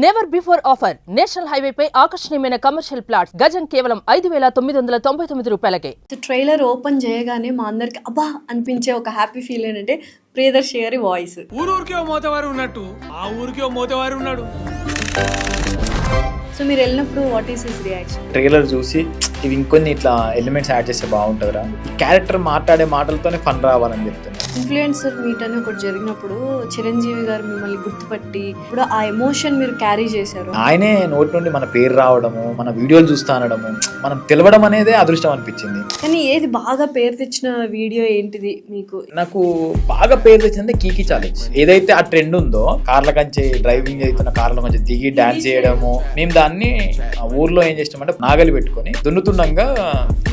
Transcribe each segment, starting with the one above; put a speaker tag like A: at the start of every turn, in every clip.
A: Never before offer national highway పై ఆకర్షణీయమైన commercial plots గజం కేవలం 5,999 రూపాయలకే.
B: ట్రైలర్ ఓపెన్ చేయగానే మా అందరికి అబ్బా అనిపించే ఒక హ్యాపీ ఫీల్ ఏంటంటే ప్రియదర్శి గారి వాయిస్.
C: ఊరికే మోతవారు ఉన్నట్టు ఆ ఊరికే మోతవారు ఉన్నాడు.
B: సో మీరు వెళ్ళినప్పుడు what is his reaction?
D: Trailer చూసి ఇవి ఇంకొన్ని ఇట్లా ఎలిమెంట్స్ యాడ్ చేస్తే బాగుంటుందిరా, క్యారెక్టర్ మాట్లాడే మాటలతోనే ఫన్ రావాలని చెప్తున్నా.
B: ఇన్ఫ్లుయెన్సర్ మీట్ అని ఒకటి జరిగినప్పుడు చిరంజీవి గారు మిమ్మల్ని గుర్తుపట్టి ఇప్పుడు ఆ ఎమోషన్ మీరు క్యారీ చేశారు.
D: ఆయనే నోటి నుండి మన పేరు రావడము, మన వీడియోలు చూస్తా అనడము, మనం తెలవడం అనేదే అదృష్టం అనిపించింది.
B: కానీ ఏది బాగా పేరు తెచ్చిన వీడియో ఏంటిది మీకు?
D: నాకు బాగా పేరు తెచ్చిందంటే కీకీ ఛాలెంజ్. ఏదైతే ఆ ట్రెండ్ ఉందో కార్ల కంచి డ్రైవింగ్ అవుతున్న కార్ల కంచి దిగి డాన్స్ చేయడము, మేము దాన్ని ఊర్లో ఏం చేసినామంటే నాగలి పెట్టుకొని దున్నుతుండగా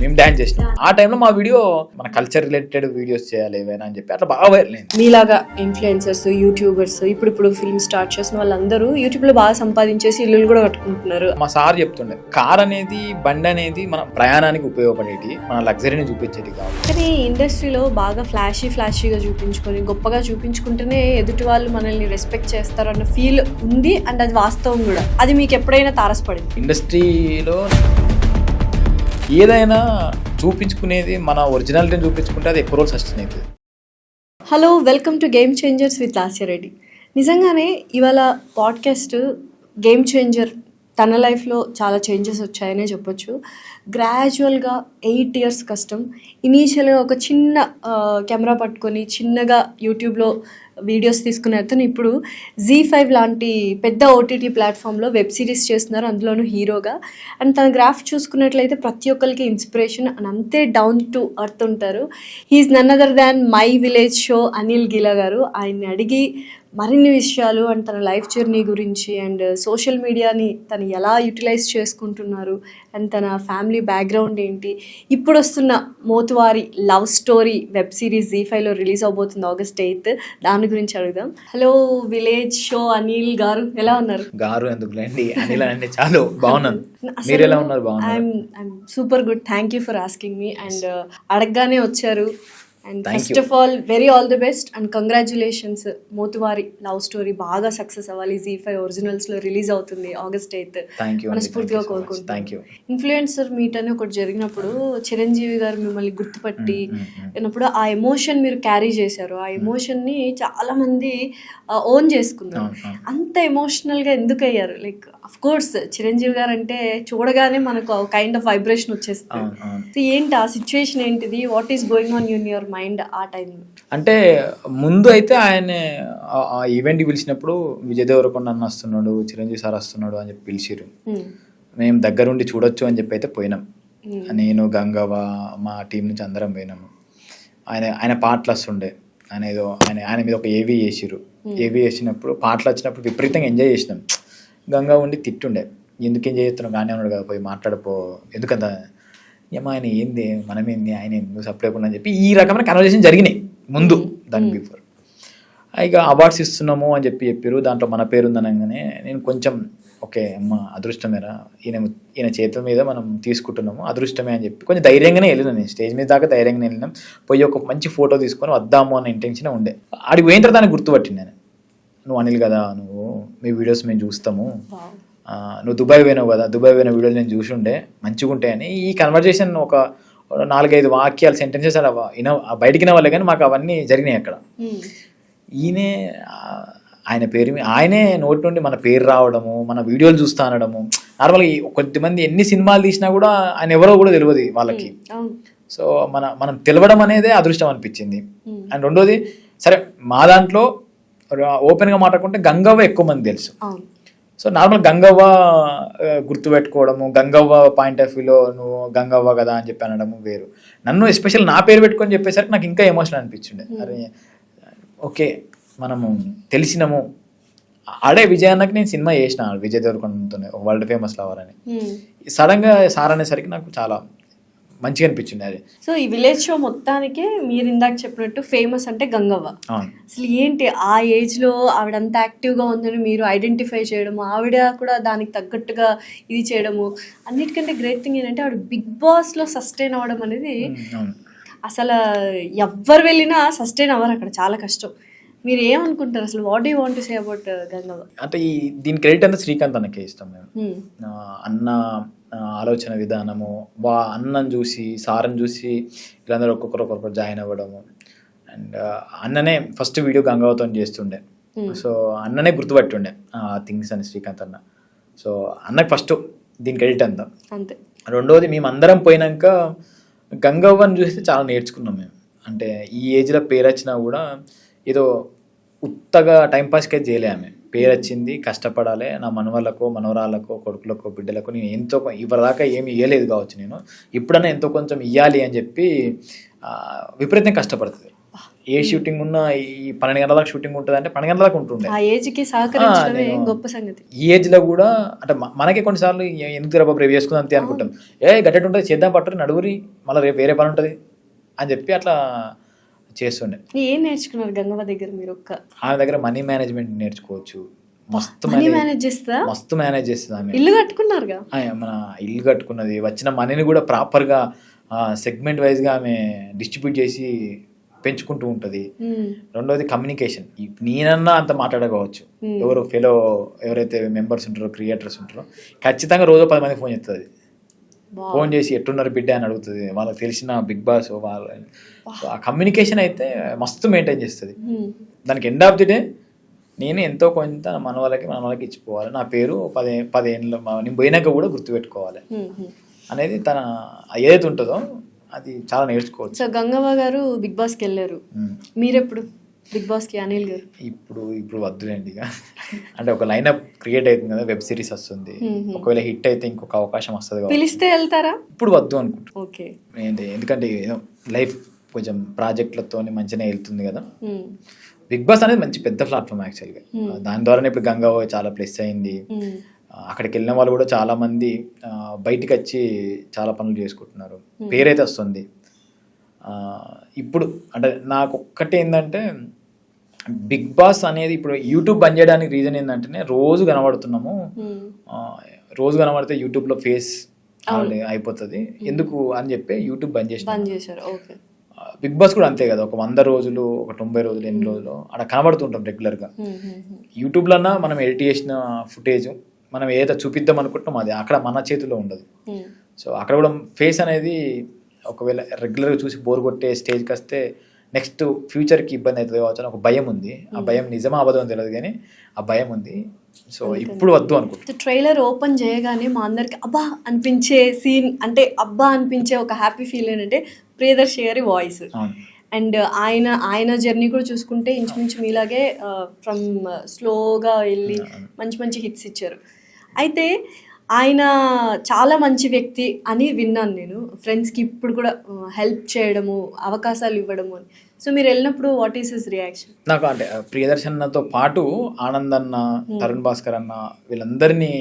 D: మేము డాన్స్ చేసినాం. ఆ టైంలో మా వీడియో మన కల్చర్ రిలేటెడ్ వీడియోస్ చేయాలి ఏవైనా అని చెప్పి అట్లా బాగా వైరల్ అయింది.
B: మీలాగా ఇన్ఫ్లుయెన్సర్స్, యూట్యూబర్స్ ఇప్పుడు ఫిల్మ్ స్టార్ట్ చేసిన వాళ్ళందరూ యూట్యూబ్ లో బాగా సంపాదించేసి ఇల్లు కూడా కట్టుకుంటున్నారు.
D: మా సార్ చెప్తుండే కార్ అనేది బండి అనేది మన ప్రయాణానికి ఉపయోగపడేది, మన లగ్జరీని చూపించేది కాదు.
B: కానీ ఇండస్ట్రీలో బాగా ఫ్లాషీగా చూపించుకొని గొప్పగా చూపించుకుంటేనే ఎదుటి వాళ్ళు మనల్ని రెస్పెక్ట్ చేస్తారు అన్న ఫీల్ ఉంది. అండ్ అది వాస్తవం కూడా. అది మీకు ఎప్పుడైనా తారసపడింది?
D: ఇండస్ట్రీలో ఏదైనా చూపించుకునేది మన ఒరిజినాలిటీని చూపించుకుంటే అది ఎక్కువ రోజులు సస్టైన్ అవుతుంది.
B: Hello, welcome to game changers with Lasya Reddy. నిజంగానే ఇవాళ పాడ్కాస్ట్ గేమ్ చేంజర్. తన లైఫ్లో చాలా చేంజెస్ వచ్చాయనే చెప్పొచ్చు. గ్రాడ్యువల్గా 8 years కష్టం. ఇనీషియల్గా ఒక చిన్న కెమెరా పట్టుకొని చిన్నగా యూట్యూబ్లో వీడియోస్ తీసుకునే అతను ఇప్పుడు Z5 లాంటి పెద్ద ఓటీటీ ప్లాట్ఫామ్లో వెబ్ సిరీస్ చేస్తున్నారు, అందులోనూ హీరోగా. అండ్ తన గ్రాఫ్ చూసుకున్నట్లయితే ప్రతి ఒక్కరికి ఇన్స్పిరేషన్ అండ్ అంతే డౌన్ టు అర్త్ ఉంటారు. He's none other than my village show Anil Geela గారు. ఆయన్ని అడిగి మరిన్ని విషయాలు అండ్ తన లైఫ్ జర్నీ గురించి అండ్ సోషల్ మీడియాని తను ఎలా యూటిలైజ్ చేసుకుంటున్నారు అండ్ తన ఫ్యామిలీ బ్యాక్గ్రౌండ్ ఏంటి, ఇప్పుడు వస్తున్న Mothevari love story web series Z5లో రిలీజ్ అవబోతుంది August 8th. దాని గురించి అడుగుదాం. హలో విలేజ్ షో అనిల్ గారు, ఎలా ఉన్నారు?
D: గారు ఎందుకులేండి, అనిల్ అంటే చాలు బాగున్నాను. మీరు ఎలా ఉన్నారు?
B: I'm super good. Thank you for asking me. And అడగగానే వచ్చారు. And first of all very all the best and congratulations. Mothevari love story బాగా సక్సెస్ అవ్వాలి. Z5 ఒరిజినల్స్లో రిలీజ్ అవుతుంది August 8th. మనస్ఫూర్తిగా కోరుకుంటున్నాను. ఇన్ఫ్లుయెన్సర్ మీట్ అని ఒకటి జరిగినప్పుడు చిరంజీవి గారు మిమ్మల్ని గుర్తుపట్టి అన్నప్పుడు ఆ ఎమోషన్ మీరు క్యారీ చేశారు. ఆ ఎమోషన్ని చాలా మంది ఓన్ చేసుకున్నారు. అంత ఎమోషనల్గా ఎందుకు అయ్యారు? లైక్ అఫ్ కోర్స్ చిరంజీవి గారు అంటే చూడగానే మనకు కైండ్ ఆఫ్ వైబ్రేషన్ వచ్చేస్తుంది. సో ఏంటి ఆ సిచ్యువేషన్ ఏంటిది? What is going on in your mind ఆ టైంలో?
D: అంటే ముందు అయితే ఆయన ఆ ఈవెంట్కి పిలిచినప్పుడు విజయ్ దేవరకొండ అన్న వస్తున్నాడు, చిరంజీవి సార్ వస్తున్నాడు అని చెప్పి పిలిచిరు. మేము దగ్గరుండి చూడొచ్చు అని చెప్పి అయితే పోయినాం. నేను, గంగవ్వ, మా టీం నుంచి అందరం పోయినాము. ఆయన పాటలు వస్తుండే. ఆయన మీద ఒక ఏవీ చేసిరు. ఏవీ చేసినప్పుడు పాటలు వచ్చినప్పుడు విపరీతంగా ఎంజాయ్ చేసినాం. గంగా ఉండి తిట్టుండే, ఎందుకు ఎంజాయ్ చేస్తున్నావు, కానీ ఉన్నాడు కదా, పోయి మాట్లాడపో, ఎందుకంత ఏమో ఆయన ఏంది, మనమేంది, ఆయన ఎందుకు సపరేట్ అని చెప్పి ఈ రకమైన కన్వర్జేషన్ జరిగినాయి ముందు, దానికి బిఫోర్. ఇక అవార్డ్స్ ఇస్తున్నాము అని చెప్పారు, దాంట్లో మన పేరు ఉందనగానే నేను కొంచెం ఓకే అమ్మ అదృష్టమేరా, ఈయన చేతుల మీద మనం తీసుకుంటున్నాము, అదృష్టమే అని చెప్పి కొంచెం ధైర్యంగానే వెళ్ళినాను. నేను స్టేజ్ మీద దాకా ధైర్యంగానే వెళ్ళినాం. పోయి ఒక మంచి ఫోటో తీసుకొని వద్దాము అన్న ఇంటెన్షన్ ఉండే. ఆడికి పోయిన తర్వాత దాన్ని గుర్తుపట్టింది నేను, నువ్వు అనిల్ కదా, నువ్వు మీ వీడియోస్ మేము చూస్తాము, నువ్వు దుబాయ్ పోయినావు కదా, దుబాయ్ పోయిన వీడియోస్ నేను చూసి ఉండే మంచిగా ఉంటాయని. ఈ కన్వర్జేషన్ ఒక 4-5 వాక్యాలు సెంటెన్సెస్ అలా బయటికి వాళ్ళే, కానీ మాకు అవన్నీ జరిగినాయి అక్కడ. ఆయన పేరు ఆయనే నోటి నుండి మన పేరు రావడము, మన వీడియోలు చూస్తా అనడము. నార్మల్గా కొద్దిమంది ఎన్ని సినిమాలు తీసినా కూడా ఆయన ఎవరో కూడా తెలియదు వాళ్ళకి. సో మనం తెలవడం అనేదే అదృష్టం అనిపించింది. అండ్ రెండోది, సరే మా దాంట్లో ఓపెన్గా మాట్లాడుకుంటే గంగవ్వ ఎక్కువ మంది తెలుసు. సో నార్మల్ గంగవ్వ గుర్తుపెట్టుకోవడము, గంగవ్వ పాయింట్ ఆఫ్ వ్యూలో నువ్వు గంగవ్వ కదా అని చెప్పి అనడము వేరు. నన్ను ఎస్పెషల్ నా పేరు పెట్టుకొని చెప్పేసరికి నాకు ఇంకా ఎమోషనల్ అనిపించిండే. అరే ఓకే మనము తెలిసినాము. ఆడే విజయాన్నకి నేను సినిమా చేసిన విజయ్ దేవరకొండతోనే, వరల్డ్ ఫేమస్ లవర్ అని. సడన్గా సార్ అనేసరికి నాకు చాలా మంచిగా అనిపించింది అది.
B: సో ఈ విలేజ్ షో మొత్తానికి మీరు ఇందాక చెప్పినట్టు ఫేమస్ అంటే గంగవ్వ. అసలు ఏంటి ఆ ఏజ్లో ఆవిడంత యాక్టివ్గా ఉందని మీరు ఐడెంటిఫై చేయడము, ఆవిడ కూడా దానికి తగ్గట్టుగా ఇది చేయడము, అన్నిటికంటే గ్రేట్ థింగ్ ఏంటంటే ఆవిడ బిగ్ బాస్లో సస్టైన్ అవ్వడం అనేది అసలు ఎవ్వరు వెళ్ళినా సస్టైన్ అవ్వరు, అక్కడ చాలా కష్టం. మీరు ఏమనుకుంటారు అసలు? What do want to say about Gangavva?
D: అంటే దీని క్రెడిట్ అంతా శ్రీకాంత్ అన్నకే ఇస్తాం మేము. అన్న ఆలోచన విధానము, అన్నను చూసి సార్ని చూసి వీళ్ళందరూ ఒక్కొక్కరు జాయిన్ అవ్వడము. అండ్ అన్ననే ఫస్ట్ వీడియో గంగవ్వతో చేస్తుండే, సో అన్ననే గుర్తుపట్టుండే థింగ్స్ అని శ్రీకాంత్ అన్న. సో అన్నకి ఫస్ట్ దీని క్రెడిట్ అంతా.
B: అంతే. రెండోది
D: మేము అందరం పోయినాక గంగవ్వని చూస్తే చాలా నేర్చుకున్నాం మేము. అంటే ఈ ఏజ్లో పేరు వచ్చినా కూడా ఏదో ఉత్తగా టైంపాస్కి అయితే చేయలే. ఆమె పేరు వచ్చింది, కష్టపడాలి, నా మనవళ్ళకో మనవరాళ్ళకో కొడుకులకో బిడ్డలకో నేను ఎంతో ఇప్పటిదాకా ఏమి ఇవ్వలేదు కావచ్చు, నేను ఇప్పుడన్నా ఎంతో కొంచెం ఇవ్వాలి అని చెప్పి విపరీతంగా కష్టపడుతుంది. ఏ షూటింగ్ ఉన్నా ఈ 12 గంటల దాకా షూటింగ్ ఉంటుంది అంటే 12 గంటల దాకా ఉంటుండే.
B: ఆ ఏజ్కి సహకరించడమే గొప్ప సంగతి.
D: ఈ ఏజ్లో కూడా అంటే మనకి కొన్నిసార్లు ఎందుకు రేపు రేపు చేసుకుందాం అంతే అనుకుంటాం. గట్టెట్ ఉంటుంది, చేద్దాం పట్టరు నడువురి, మళ్ళీ రేపు వేరే పని ఉంటుంది అని చెప్పి అట్లా చేస్తుండే.
B: ఏం నేర్చుకున్నారు గంగవ్వ దగ్గర మీరు?
D: ఆమె దగ్గర మనీ మేనేజ్మెంట్ నేర్చుకోవచ్చు. మస్తు
B: మేనేజ్ చేస్తుందా?
D: మస్తు మేనేజ్ చేస్తుంది ఆమె.
B: ఇల్లు కట్టుకున్నారుగా?
D: మన ఇల్లు కట్టుకున్నది, వచ్చిన మనీని కూడా ప్రాపర్గా సెగ్మెంట్ వైజ్గా ఆమె డిస్ట్రిబ్యూట్ చేసి పెంచుకుంటూ ఉంటుంది. రెండోది కమ్యూనికేషన్. నేనన్నా అంత మాట్లాడకపోవచ్చు, ఎవరైతే మెంబర్స్ ఉంటారో క్రియేటర్స్ ఉంటారో ఖచ్చితంగా రోజు 10 మందికి ఫోన్ చేస్తుంది. ఫోన్ చేసి ఎట్టున్నారు బిడ్డ అని అడుగుతుంది, వాళ్ళకి తెలిసిన బిగ్ బాస్ వాళ్ళ. ఆ కమ్యూనికేషన్ అయితే మస్తు మెయింటైన్ చేస్తుంది. దానికి ఎండ్ ఆఫ్ ది డే నేను ఎంతో కొంత మన వాళ్ళకి ఇచ్చిపోవాలి, నా పేరు 10 ఏళ్ళ నేను పోయినాక కూడా గుర్తుపెట్టుకోవాలి అనేది తన ఏదైతే ఉంటుందో అది చాలా నేర్చుకోవచ్చు.
B: సో గంగవ్వ గారు బిగ్ బాస్కి వెళ్ళారు, మీరెప్పుడు బిగ్ బాస్కి? అనిల్ గారు
D: ఇప్పుడు వద్దులేండి ఇక. అంటే ఒక లైనప్ క్రియేట్ అవుతుంది కదా, వెబ్ సిరీస్ వస్తుంది, ఒకవేళ హిట్ అయితే ఇంకొక అవకాశం వస్తుంది,
B: పిలిస్తే వెళ్తారా?
D: ఇప్పుడు వద్దు అనుకుంటా.
B: ఓకే.
D: ఎందుకంటే లైఫ్ కొంచెం ప్రాజెక్టులతో మంచిగానే వెళ్తుంది కదా. బిగ్ బాస్ అనేది మంచి పెద్ద ప్లాట్ఫామ్ యాక్చువల్గా. దాని ద్వారానే ఇప్పుడు గంగవ్వ చాలా ప్లస్ అయింది. అక్కడికి వెళ్ళిన వాళ్ళు కూడా చాలా మంది బయటికి వచ్చి చాలా పనులు చేసుకుంటున్నారు, పేరైతే వస్తుంది. ఇప్పుడు అంటే నాకు ఒక్కటే ఏంటంటే బిగ్ బాస్ అనేది ఇప్పుడు యూట్యూబ్ బంద్ చేయడానికి రీజన్ ఏంటంటే రోజు కనబడుతున్నాము, రోజు కనబడితే యూట్యూబ్లో ఫేస్ అయిపోతుంది ఎందుకు అని చెప్పి యూట్యూబ్ బంద్ చేశారు. బిగ్ బాస్ కూడా అంతే కదా, ఒక 100 రోజులు, ఒక 90 రోజులు, ఎన్ని రోజులు అక్కడ కనబడుతుంటాం రెగ్యులర్గా. యూట్యూబ్లోనా మనం ఎడిట్ చేసిన ఫుటేజ్ మనం ఏదో చూపిద్దాం అనుకుంటున్నాం, అది అక్కడ మన చేతిలో ఉండదు. సో అక్కడ కూడా ఫేస్ అనేది ఒకవేళ రెగ్యులర్గా చూసి బోర్ కొట్టే స్టేజ్కి వస్తే నెక్స్ట్ ఫ్యూచర్కి ఇబ్బంది అవుతుంది కావచ్చు అని ఒక భయం ఉంది. ఆ భయం నిజమా అబద్ధం తెలియదు కానీ ఆ భయం ఉంది. సో ఇప్పుడు వద్దు అనుకుంటా.
B: ట్రైలర్ ఓపెన్ చేయగానే మా అందరికి అబ్బా అనిపించే సీన్, అంటే అబ్బా అనిపించే ఒక హ్యాపీ ఫీల్ ఏంటంటే ప్రియదర్శి గారి వాయిస్. అండ్ ఆయన జర్నీ కూడా చూసుకుంటే ఇంచుమించు మీలాగే ఫ్రమ్ స్లోగా వెళ్ళి మంచి హిట్స్ ఇచ్చారు. అయితే ఆయన చాలా మంచి వ్యక్తి అని విన్నాను నేను, ఫ్రెండ్స్కి ఇప్పుడు కూడా హెల్ప్ చేయడము, అవకాశాలు ఇవ్వడము అని. సో మీరు వెళ్ళినప్పుడు వాట్ ఈస్ హిస్ రియాక్షన్?
D: నాకు అంటే ప్రియదర్శన్నతో పాటు ఆనంద్ అన్న, తరుణ్ భాస్కర్ అన్న వీళ్ళందరినీ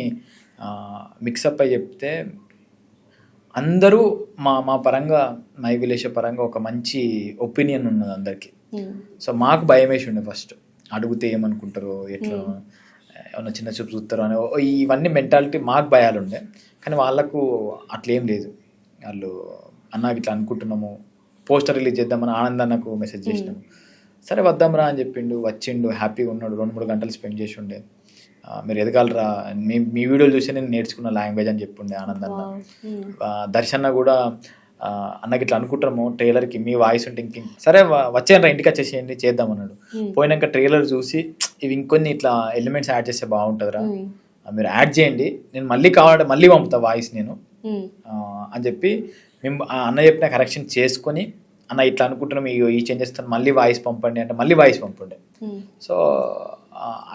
D: మిక్సప్ అయి చెప్తే అందరూ మా పరంగా మై విలేష పరంగా ఒక మంచి ఒపీనియన్ ఉన్నది అందరికీ. సో మాకు భయం వేసి ఉండే ఫస్ట్, అడిగితే ఏమనుకుంటారో, ఎట్లా ఏమన్నా చిన్న చూపు చూస్తారో అని ఇవన్నీ మెంటాలిటీ మాకు భయాలు ఉండే. కానీ వాళ్ళకు అట్లేం లేదు. వాళ్ళు అన్నకి ఇట్లా అనుకుంటున్నాము, పోస్టర్ రిలీజ్ చేద్దామని ఆనంద్ అన్నకు మెసేజ్ చేసినాము, సరే వద్దాంరా అని చెప్పిండు, వచ్చిండు, హ్యాపీగా ఉన్నాడు, 2-3 గంటలు స్పెండ్ చేసి ఉండే. మీరు ఎదగాలరా, మీ వీడియోలు చూసి నేను నేర్చుకున్న లాంగ్వేజ్ అని చెప్పుండే ఆనంద్ అన్న. దర్శన్న కూడా అన్నకి ఇట్లా అనుకుంటాము ట్రైలర్కి మీ వాయిస్ ఉంటే సరే వచ్చేయండి ఇంటికి వచ్చేసేయండి చేద్దాం అన్నాడు. పోయినాక ట్రైలర్ చూసి ఇవి ఇంకొన్ని ఇట్లా ఎలిమెంట్స్ యాడ్ చేస్తే బాగుంటుందిరా, మీరు యాడ్ చేయండి, నేను మళ్ళీ కావాలంటే మళ్ళీ పంపుతా వాయిస్ నేను అని చెప్పి మేము అన్న చెప్పిన కరెక్షన్ చేసుకొని, అన్న ఇట్లా అనుకుంటున్నాం ఈ చేంజెస్ మళ్ళీ వాయిస్ పంపండి అంటే మళ్ళీ వాయిస్ పంపండి. సో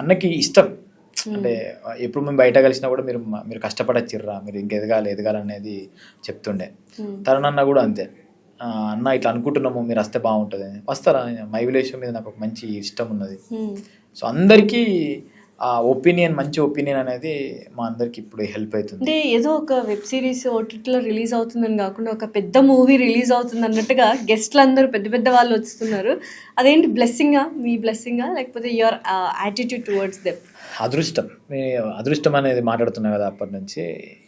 D: అన్నకి ఇష్టం. అంటే ఎప్పుడు మేము బయట కలిసినా కూడా మీరు కష్టపడచ్చిర్రా, మీరు ఇంకా ఎదగాలనేది చెప్తుండే. తరుణ్ అన్న కూడా అంతే, అన్న ఇట్లా అనుకుంటున్నాము మీరు వస్తే బాగుంటుంది అని. వస్తారా, మై విలేజ్ మీద నాకు ఒక మంచి ఇష్టం ఉన్నది. సో అందరికీ ఆ మంచి ఒపీనియన్ అనేది మా అందరికి ఇప్పుడు హెల్ప్ అవుతుంది.
B: అంటే ఏదో ఒక వెబ్ సిరీస్ ఓటీటీలో రిలీజ్ అవుతుందని కాకుండా ఒక పెద్ద మూవీ రిలీజ్ అవుతుంది అన్నట్టుగా గెస్ట్లు అందరూ పెద్ద వాళ్ళు వస్తున్నారు. అదేంటి బ్లెస్సింగా, మీ బ్లెస్సింగా లేకపోతే యువర్ యాటిట్యూడ్ టువర్డ్స్ దెమ్?
D: అదృష్టం అనేది మాట్లాడుతున్నా కదా అప్పటి నుంచి,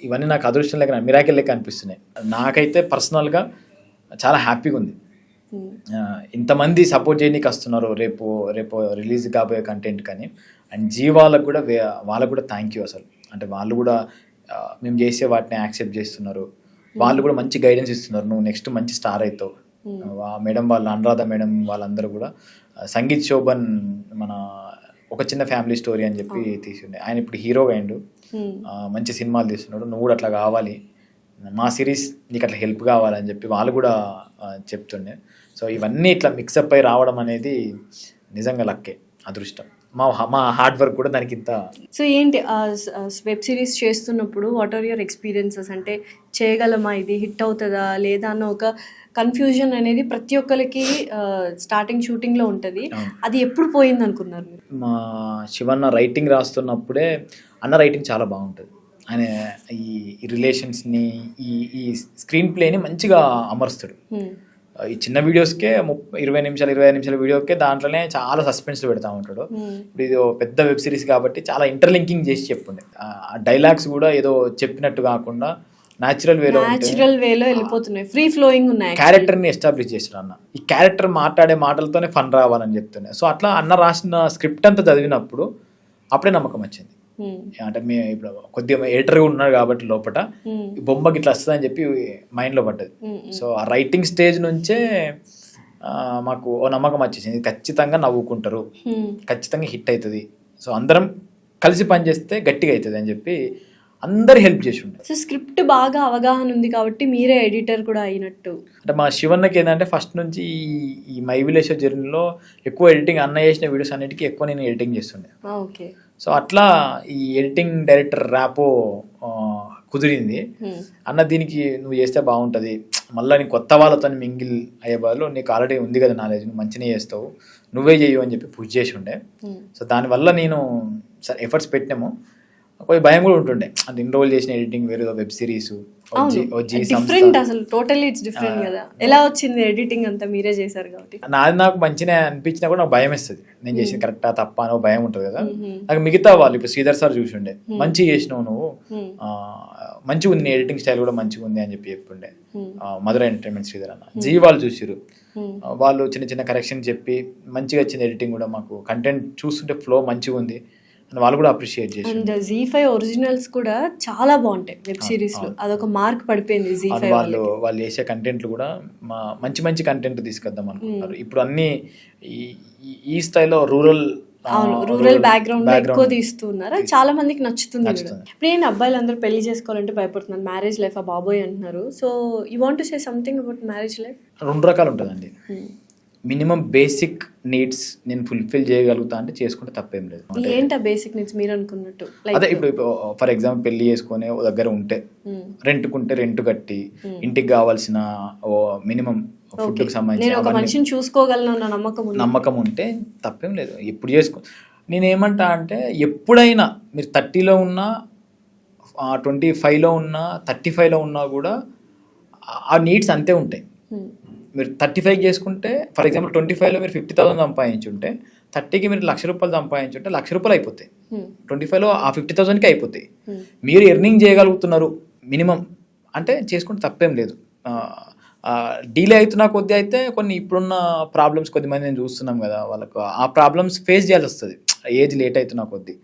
D: ఇవన్నీ నాకు అదృష్టం లెక్క మిరాకిల్ లెక్క అనిపిస్తున్నాయి. నాకైతే పర్సనల్గా చాలా హ్యాపీగా ఉంది. ఇంతమంది సపోర్ట్ చేయడానికి వస్తున్నారు రేపు రేపు రిలీజ్ కాబోయే కంటెంట్ కానీ. అండ్ వాళ్ళకు కూడా వాళ్ళకు కూడా థ్యాంక్ యూ అసలు. అంటే వాళ్ళు కూడా మేము చేసే వాటిని యాక్సెప్ట్ చేస్తున్నారు. వాళ్ళు కూడా మంచి గైడెన్స్ ఇస్తున్నారు, నువ్వు నెక్స్ట్ మంచి స్టార్ అవుతావు. మేడం వాళ్ళు, అనురాధ మేడం వాళ్ళందరూ కూడా, సంగీత్ శోభన్ మన ఒక చిన్న ఫ్యామిలీ స్టోరీ అని చెప్పి తీసిండే, ఆయన ఇప్పుడు హీరోగా అయిండు, మంచి సినిమాలు తీస్తున్నాడు. నువ్వు కూడా అట్లా కావాలి, మా సిరీస్ నీకు అట్లా హెల్ప్ కావాలని చెప్పి వాళ్ళు కూడా చెప్తుండే. సో ఇవన్నీ ఇట్లా మిక్సప్ అయి రావడం అనేది నిజంగా లక్కే, అదృష్టం. మా హార్డ్ వర్క్ కూడా దానికి ఇంత.
B: సో ఏంటి వెబ్ సిరీస్ చేస్తున్నప్పుడు వాట్ ఆర్ యువర్ ఎక్స్పీరియన్సెస్? అంటే చేయగలమా, ఇది హిట్ అవుతుందా లేదా అన్న ఒక కన్ఫ్యూజన్ అనేది ప్రతి ఒక్కరికి స్టార్టింగ్ షూటింగ్లో ఉంటుంది. అది ఎప్పుడు పోయింది అనుకున్నారు మీరు?
D: మా శివన్న రైటింగ్ రాస్తున్నప్పుడే, అన్న రైటింగ్ చాలా బాగుంటుంది. ఆయన ఈ రిలేషన్స్ని, ఈ స్క్రీన్ ప్లేని మంచిగా అమరుస్తాడు. ఈ చిన్న వీడియోస్కే 20 నిమిషాలు 25 నిమిషాల వీడియోకే దాంట్లోనే చాలా సస్పెన్స్ పెడతా ఉంటాడు. ఇప్పుడు ఇది పెద్ద వెబ్ సిరీస్ కాబట్టి చాలా ఇంటర్లింకింగ్ చేసి చెప్పుండే. ఆ డైలాగ్స్ కూడా ఏదో చెప్పినట్టు కాకుండా న్యాచురల్ వేలో వెళ్ళిపోతున్నాయి, ఫ్రీ ఫ్లోయింగ్ ఉన్నాయి. క్యారెక్టర్ని ఎస్టాబ్లిష్ చేశాడు అన్న. ఈ క్యారెక్టర్ మాట్లాడే మాటలతోనే ఫన్ రావాలని చెప్తున్నాయి. సో అట్లా అన్న రాసిన స్క్రిప్ట్ అంతా చదివినప్పుడు అప్పుడే నమ్మకం వచ్చింది. అంటే మేము ఇప్పుడు కొద్దిగా ఎడిటర్గా ఉన్నాడు కాబట్టి లోపల బొమ్మకి ఇట్లా వస్తుందని చెప్పి మైండ్లో పడ్డది. సో ఆ రైటింగ్ స్టేజ్ నుంచే మాకు ఓ నమ్మకం వచ్చేసింది, ఖచ్చితంగా నవ్వుకుంటారు, ఖచ్చితంగా హిట్ అవుతుంది, సో అందరం కలిసి పనిచేస్తే గట్టిగా అవుతుంది అని చెప్పి అందరు హెల్ప్ చేసి ఉండే.
B: సో స్క్రిప్ట్ బాగా అవగాహన ఉంది కాబట్టి మీరే ఎడిటర్ కూడా అయినట్టు.
D: అంటే మా శివన్నకి ఏంటంటే ఫస్ట్ నుంచి ఈ మై విలేజ్ జర్నీలో ఎక్కువ ఎడిటింగ్, అన్న చేసిన వీడియోస్ అన్నిటికీ ఎక్కువ నేను ఎడిటింగ్ చేస్తుండే.
B: ఓకే.
D: సో అట్లా ఈ ఎడిటింగ్ డైరెక్టర్ ర్యాపో కుదిరింది. అన్న దీనికి నువ్వు చేస్తే బాగుంటుంది, మళ్ళీ నీ కొత్త వాళ్ళతో మింగిల్ అయ్యే బదులు నీకు ఆల్రెడీ ఉంది కదా నాలెడ్జ్, నువ్వు మంచిగా చేస్తావు, నువ్వే చేయు అని చెప్పి పుష్ చేసి ఉండే. సో దానివల్ల నేను ఎఫర్ట్స్ పెట్టినాము. కొంచెం భయం కూడా ఉంటుండే, అంటే ఇన్రోల్ చేసిన ఎడిటింగ్ వేరే, వెబ్ సిరీస్
B: డిఫరెంట్, అసలు టోటల్లీ ఇట్స్ డిఫరెంట్ కదా. ఎలా వచ్చింది ఎడిటింగ్ అంతా మీరే చేశారు కాబట్టి?
D: నాది నాకు మంచిగా అనిపించినా కూడా నాకు భయం వేస్తుంది, నేను చేసింది కరెక్టా తప్ప అని భయం ఉంటుంది కదా. నాకు మిగతా వాళ్ళు ఇప్పుడు శ్రీధర్ సార్ చూసిండే, మంచిగా చేసినావు నువ్వు, మంచిగా ఉంది, ఎడిటింగ్ స్టైల్ కూడా మంచిగా ఉంది అని చెప్పి చెప్పుండే. మధుర ఎంటర్టైన్మెంట్ శ్రీధర్ అన్న వాళ్ళు చూసిరు, వాళ్ళు చిన్న చిన్న కరెక్షన్ చెప్పి మంచిగా వచ్చింది ఎడిటింగ్ కూడా, మాకు కంటెంట్ చూస్తుంటే ఫ్లో మంచిగా ఉంది అని వాళ్ళు కూడా అప్రిషియేట్ చేశారు.
B: అండ్ ZEE5 ఒరిజినల్స్ కూడా చాలా బాగుంటాయి వెబ్ సిరీస్ లో, అదొక మార్క్ పడిపోయింది ZEE5
D: వాళ్ళు చేసే కంటెంట్లు కూడా మంచి మంచి కంటెంట్ తీసుకొద్దాం అనుకుంటున్నారు. ఇప్పుడు అన్ని ఈ స్టైల్లో రూరల్
B: బ్యాక్గ్రౌండ్ ఎక్కువ తీస్తున్నారు, చాలా మందికి నచ్చుతుంది. ఇప్పుడు ఏంటి అబ్బాయిలు అందరూ పెళ్లి చేసుకోవాలంటే భయపడుతున్నారు, మ్యారేజ్ లైఫ్ ఆ బాబోయ్ అంటున్నారు. So you want to say something about marriage life?
D: రెండు రకాలు ఉంటుందండి. మినిమం బేసిక్ నీడ్స్ నేను ఫుల్ఫిల్ చేయగలుగుతా అంటే చేసుకుంటే తప్పేం లేదు.
B: ఏంటా బేసిక్ నీడ్స్ మీరు అనుకున్నట్టు?
D: అదే ఇప్పుడు ఫర్ ఎగ్జాంపుల్ పెళ్లి చేసుకునే దగ్గర ఉంటే, రెంట్కుంటే రెంట్ కట్టి, ఇంటికి కావాల్సిన మినిమం ఫుడ్ కి సంబంధించి
B: చూసుకోగలను
D: నమ్మకం ఉంటే తప్పేం లేదు. ఎప్పుడు చేసుకో, నేనేమంటా అంటే ఎప్పుడైనా మీరు 30లో ఉన్నా, 25లో ఉన్నా, 35లో ఉన్నా కూడా ఆ నీడ్స్ అంతే ఉంటాయి. మీరు 35 చేసుకుంటే, ఫర్ ఎగ్జాంపుల్ 25లో మీరు 50,000 సంపాదించుంటే, 30కి మీరు ₹1,00,000 సంపాదించుంటే ₹1,00,000 అయిపోతాయి. 25లో ఆ 50,000కి అయిపోతాయి. మీరు ఎర్నింగ్ చేయగలుగుతున్నారు మినిమం అంటే చేసుకుంటే తప్పేం లేదు. డీలే అవుతున్నా కొద్ది అయితే కొన్ని ఇప్పుడున్న ప్రాబ్లమ్స్ కొద్దిమంది నేను చూస్తున్నాం కదా, వాళ్ళకు ఆ ప్రాబ్లమ్స్ ఫేస్ చేయాల్సి వస్తుంది ఏజ్ లేట్ అవుతున్నా కొద్ది.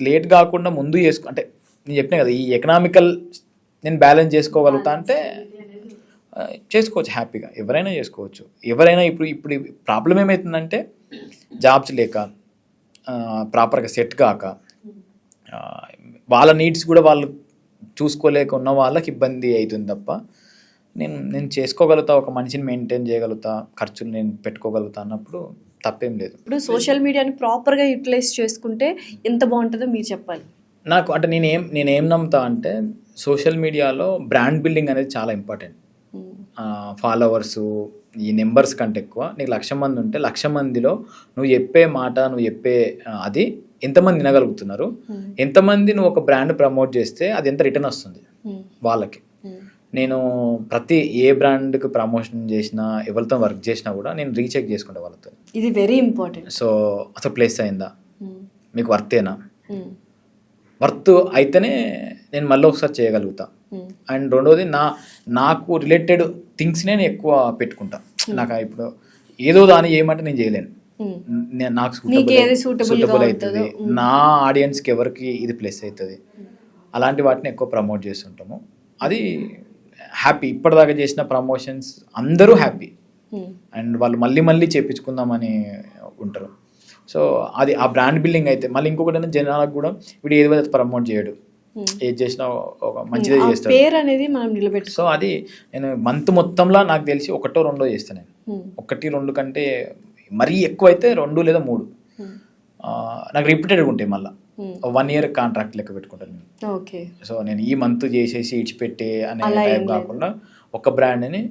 D: లేట్ కాకుండా ముందు అంటే నేను చెప్పినా కదా, ఈ ఎకనామికల్ నేను బ్యాలెన్స్ చేసుకోగలుగుతా అంటే చేసుకోవచ్చు, హ్యాపీగా ఎవరైనా చేసుకోవచ్చు. ఎవరైనా ఇప్పుడు ప్రాబ్లం ఏమవుతుందంటే జాబ్స్ లేక, ప్రాపర్గా సెట్ కాక, వాళ్ళ నీడ్స్ కూడా వాళ్ళు చూసుకోలేక ఉన్న వాళ్ళకి ఇబ్బంది అవుతుంది తప్ప, నేను చేసుకోగలుగుతా, ఒక మనిషిని మెయింటైన్ చేయగలుగుతా, ఖర్చులు నేను పెట్టుకోగలుగుతా అన్నప్పుడు తప్పేం లేదు.
B: ఇప్పుడు సోషల్ మీడియాని ప్రాపర్గా యూటిలైజ్ చేసుకుంటే ఎంత బాగుంటుందో మీరు చెప్పాలి.
D: నాకు అంటే నేనేం నమ్ముతా అంటే సోషల్ మీడియాలో బ్రాండ్ బిల్డింగ్ అనేది చాలా ఇంపార్టెంట్. ఫాలోవర్సు ఈ నెంబర్స్ కంటే ఎక్కువ నీకు 1,00,000 మంది ఉంటే 1,00,000 మందిలో నువ్వు చెప్పే మాట, నువ్వు చెప్పే అది ఎంతమంది వినగలుగుతున్నారు, ఎంతమంది నువ్వు ఒక బ్రాండ్ ప్రమోట్ చేస్తే అది ఎంత రిటర్న్ వస్తుంది వాళ్ళకి. నేను ప్రతి ఏ బ్రాండ్కి ప్రమోషన్ చేసినా, ఎవరితో వర్క్ చేసినా కూడా నేను రీచెక్ చేసుకుంటా వాళ్ళతో.
B: ఇది వెరీ ఇంపార్టెంట్.
D: సో అసలు ప్లేస్ అయిందా, మీకు వర్తేనా, వర్త్ అయితేనే నేను మళ్ళీ ఒకసారి చేయగలుగుతా. అండ్ రెండోది నాకు రిలేటెడ్ థింగ్స్ నేను ఎక్కువ పెట్టుకుంటా. నాకు ఇప్పుడు ఏదో దాన్ని చేయమంటే నేను చేయలేను. నాకు సూటబుల్ అవుతుంది, నా ఆడియన్స్కి ఎవరికి ఇది ప్లస్ అవుతుంది, అలాంటి వాటిని ఎక్కువ ప్రమోట్ చేస్తుంటాము. అది హ్యాపీ. ఇప్పటిదాకా చేసిన ప్రమోషన్స్ అందరూ హ్యాపీ అండ్ వాళ్ళు మళ్ళీ చేయించుకుందామని ఉంటారు. సో అది ఆ బ్రాండ్ బిల్డింగ్ అయితే. మళ్ళీ ఇంకొకటి జనాలకు కూడా వీడు ఏది అయితే ప్రమోట్ చేయడు, ఏది చేసినా ఒక మంచిదే చేస్తాడు,
B: పేరు అనేది మనం నిలబెట్టు.
D: సో అది నేను మంత్ మొత్తంలో నాకు తెలిసి 1 2 చేస్తాను నేను. 1 2 కంటే మరీ ఎక్కువ అయితే 2 లేదా 3 నాకు రిపీటెడ్గా ఉంటాయి. మళ్ళీ 1 year కాంట్రాక్ట్ లెక్క పెట్టుకుంటాను నేను.
B: ఓకే.
D: సో నేను ఈ మంత్ చేసేసి ఇచ్చిపెట్టే అనే టైప్ కాకుండా ఒక బ్రాండ్ని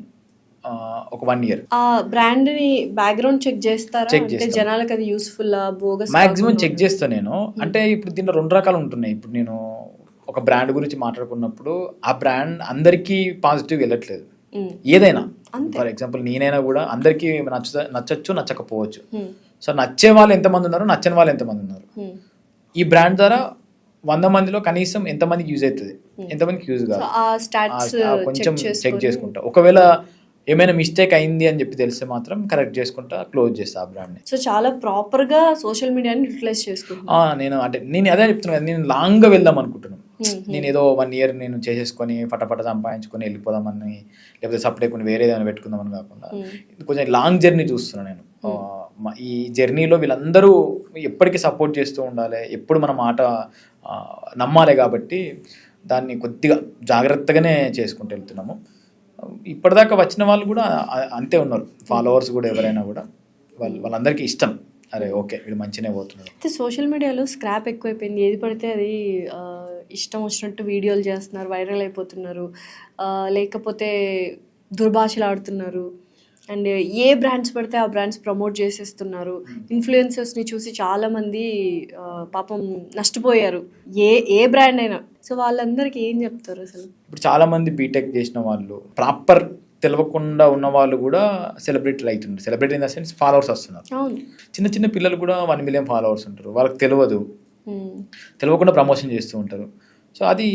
D: ఒక 1 year
B: ఆ బ్రాండ్ ని బ్యాక్గ్రౌండ్ చెక్ చేస్తారా? అంటే జనాలకు అది యూస్ఫుల్ బోగస్
D: మాక్సిమం చెక్ చేస్తాను నేను. అంటే ఇప్పుడు దీంట్లో 2 రకాలు ఉంటున్నాయి. ఇప్పుడు నేను ఒక బ్రాండ్ గురించి మాట్లాడుకున్నప్పుడు ఆ బ్రాండ్ అందరికీ పాజిటివ్ వెళ్ళట్లేదు. ఏదైనా ఫర్ ఎగ్జాంపుల్ నేనైనా కూడా అందరికీ నచ్చచ్చు నచ్చకపోవచ్చు. సో నచ్చే వాళ్ళు ఎంతమంది ఉన్నారు, నచ్చని వాళ్ళు ఎంతమంది ఉన్నారు. ఈ బ్రాండ్ ద్వారా 100 మందిలో కనీసం ఎంతమందికి యూజ్ అవుతుంది, ఎంతమందికి యూజ్ కాదు, కొంచెం చెక్ చేసుకుంటా. ఒకవేళ ఏమైనా మిస్టేక్ అయింది అని చెప్పి తెలిస్తే మాత్రం కరెక్ట్ చేసుకుంటా, క్లోజ్ చేస్తా ఆ బ్రాండ్ని.
B: సో చాలా ప్రాపర్గా సోషల్ మీడియాని యూటిలైజ్ చేసుకుంటా.
D: నేను అదే చెప్తున్నాను కదా, నేను లాంగ్గా వెళ్దాం అనుకుంటున్నాను. నేను ఏదో 1 year నేను చేసేసుకొని ఫటాఫట సంపాదించుకొని వెళ్ళిపోదామని, లేకపోతే సపరేట్ వేరే ఏదైనా పెట్టుకుందామని కాకుండా కొంచెం లాంగ్ జర్నీ చూస్తున్నాను నేను. ఈ జర్నీలో వీళ్ళందరూ ఎప్పటికీ సపోర్ట్ చేస్తూ ఉండాలి, ఎప్పుడు మన మాట నమ్మాలి. కాబట్టి దాన్ని కొద్దిగా జాగ్రత్తగానే చేసుకుంటూ వెళ్తున్నాము. ఇప్పటిదాకా వచ్చిన వాళ్ళు కూడా అంతే ఉన్నారు, ఫాలోవర్స్ కూడా ఎవరైనా కూడా వాళ్ళందరికీ ఇష్టం. అరే ఓకే వీడు మంచిగానే పోతున్నాడు.
B: అయితే సోషల్ మీడియాలో స్క్రాప్ ఎక్కువైపోయింది. ఏది పడితే అది ఇష్టం వచ్చినట్టు వీడియోలు చేస్తున్నారు, వైరల్ అయిపోతున్నారు, లేకపోతే దుర్భాషలు ఆడుతున్నారు. అండ్ ఏ బ్రాండ్స్ పడితే ఆ బ్రాండ్స్ ప్రమోట్ చేసేస్తున్నారు. ఇన్ఫ్లుయెన్సర్స్ని చూసి చాలామంది పాపం నష్టపోయారు, ఏ బ్రాండ్ అయినా. సో వాళ్ళందరికీ ఏం చెప్తారు అసలు?
D: ఇప్పుడు చాలామంది బీటెక్ చేసిన వాళ్ళు, ప్రాపర్ తెలియకుండా ఉన్న వాళ్ళు కూడా సెలబ్రిటీలు అవుతున్నారు. Celebrity in the sense followers వస్తున్నారు. చిన్న పిల్లలు కూడా 1 million ఫాలోవర్స్ ఉంటారు. వాళ్ళకి తెలియకుండా ప్రమోషన్ చేస్తూ ఉంటారు. సో అది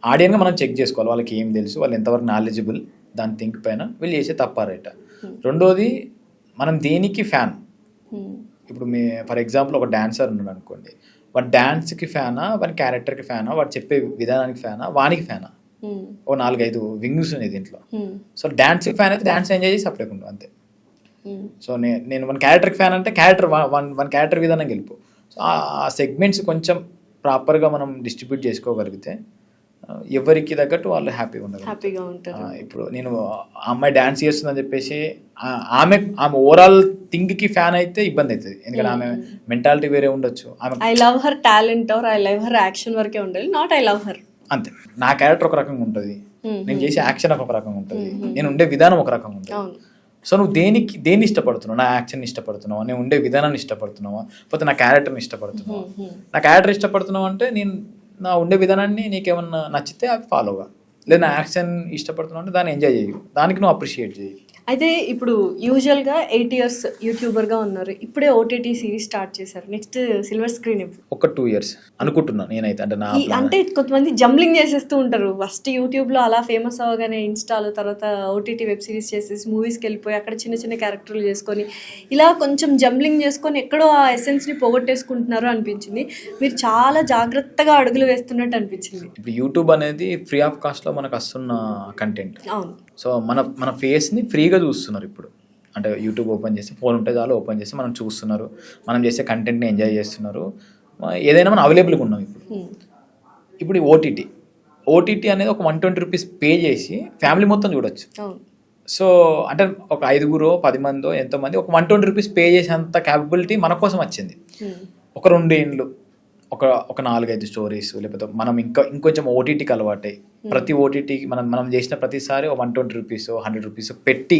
D: ఆడియన్గా మనం చెక్ చేసుకోవాలి, వాళ్ళకి ఏం తెలుసు, వాళ్ళు ఎంతవరకు నాలెడ్జబుల్, దాని థింక్ పైన వీళ్ళు చేసే తప్పారైట. రెండోది మనం దేనికి ఫ్యాన్. ఇప్పుడు ఫర్ ఎగ్జాంపుల్ ఒక డాన్సర్ ఉన్నాడు అనుకోండి, వాడి డాన్స్కి ఫ్యానా, వాడి క్యారెక్టర్కి ఫ్యానా, వాడు చెప్పే విధానానికి ఫ్యానా, వానికి ఫ్యానా, ఓ 4-5 వింగ్స్ ఉన్నాయి దీంట్లో. సో డాన్స్కి ఫ్యాన్ అయితే డాన్స్ ఎంజాయ్ చేసి సపరేట్ ఉండవు అంతే. సో నేను మన క్యారెక్టర్కి ఫ్యాన్ అంటే వన్ క్యారెక్టర్ విధానం గెలుపు. సో ఆ సెగ్మెంట్స్ కొంచెం ప్రాపర్గా మనం డిస్ట్రిబ్యూట్ చేసుకోగలిగితే ఎవరికి తగ్గట్టు వాళ్ళు హ్యాపీగా ఉంటారు. ఇప్పుడు నేను అమ్మాయి డాన్స్ చేస్తుందని చెప్పేసి ఆమె ఓవరాల్ థింగ్కి ఫ్యాన్ అయితే ఇబ్బంది అవుతుంది. ఎందుకంటే ఆమె మెంటాలిటీ వేరే ఉండొచ్చు.
B: I love her talent or I love her action వరకే ఉండాలి, నాట్ ఐ లవ్ హర్
D: అంతే. నా క్యారెక్టర్ ఒక రకంగా ఉంటుంది, నేను చేసే యాక్షన్ ఒక రకంగా ఉంటుంది, నేను ఉండే విధానం ఒక రకంగా ఉంటుంది. సో నువ్వు దేన్ని ఇష్టపడుతున్నావు? నా యాక్షన్ ఇష్టపడుతున్నావా, నేను ఉండే విధానాన్ని ఇష్టపడుతున్నావా, పోతే నా క్యారెక్టర్ని ఇష్టపడుతున్నావా? నా క్యారెక్టర్ ఇష్టపడుతున్నావు అంటే నేను నా ఉండే విధానాన్ని నీకేమన్నా నచ్చితే అవి ఫాలోగా, లేదా నా యాక్షన్ ఇష్టపడుతున్నావు అంటే దాన్ని ఎంజాయ్ చేయు, దానికి నువ్వు అప్రిషియేట్ చేయి.
B: అయితే ఇప్పుడు యూజువల్గా 8 years యూట్యూబర్గా ఉన్నారు, ఇప్పుడే ఓటీటీ సిరీస్ స్టార్ట్ చేశారు. నెక్స్ట్ సిల్వర్ స్క్రీన్
D: ఒక 2 years అనుకుంటున్నాను నేనైతే.
B: అంటే కొంతమంది జంబ్లింగ్ చేసేస్తూ ఉంటారు. ఫస్ట్ యూట్యూబ్లో అలా ఫేమస్ అవ్వగానే ఇన్స్టాలో, తర్వాత ఓటీటీ వెబ్ సిరీస్ చేసేసి మూవీస్కి వెళ్ళిపోయి అక్కడ చిన్న క్యారెక్టర్లు చేసుకొని ఇలా కొంచెం జంబ్లింగ్ చేసుకొని ఎక్కడో ఆ ఎసెన్స్ని పోగొట్టేసుకుంటున్నారు అనిపించింది. మీరు చాలా జాగ్రత్తగా అడుగులు వేస్తున్నట్టు అనిపించింది.
D: ఇప్పుడు యూట్యూబ్ అనేది ఫ్రీ ఆఫ్ కాస్ట్లో మనకు వస్తున్న కంటెంట్.
B: అవును.
D: సో మన ఫేస్ని ఫ్రీగా చూస్తున్నారు ఇప్పుడు. అంటే యూట్యూబ్ ఓపెన్ చేసి, ఫోన్ ఉంటే చాలు ఓపెన్ చేసి మనం చూస్తున్నారు, మనం చేసే కంటెంట్ని ఎంజాయ్ చేస్తున్నారు, ఏదైనా మనం అవైలబుల్గా ఉన్నాం ఇప్పుడు ఓటీటీ అనేది ఒక 120 rupees పే చేసి ఫ్యామిలీ మొత్తం చూడొచ్చు. సో అంటే ఒక 5-10 మందో ఎంతోమంది ఒక 120 rupees పే చేసేంత క్యాపబిలిటీ మన కోసం వచ్చింది. ఒక 2 ఏళ్ళు ఒక 4-5 స్టోరీస్, లేకపోతే మనం ఇంకొంచెం ఓటీటీకి అలవాటై ప్రతి ఓటీటీకి మనం చేసిన ప్రతిసారి 120 rupees 100 rupees పెట్టి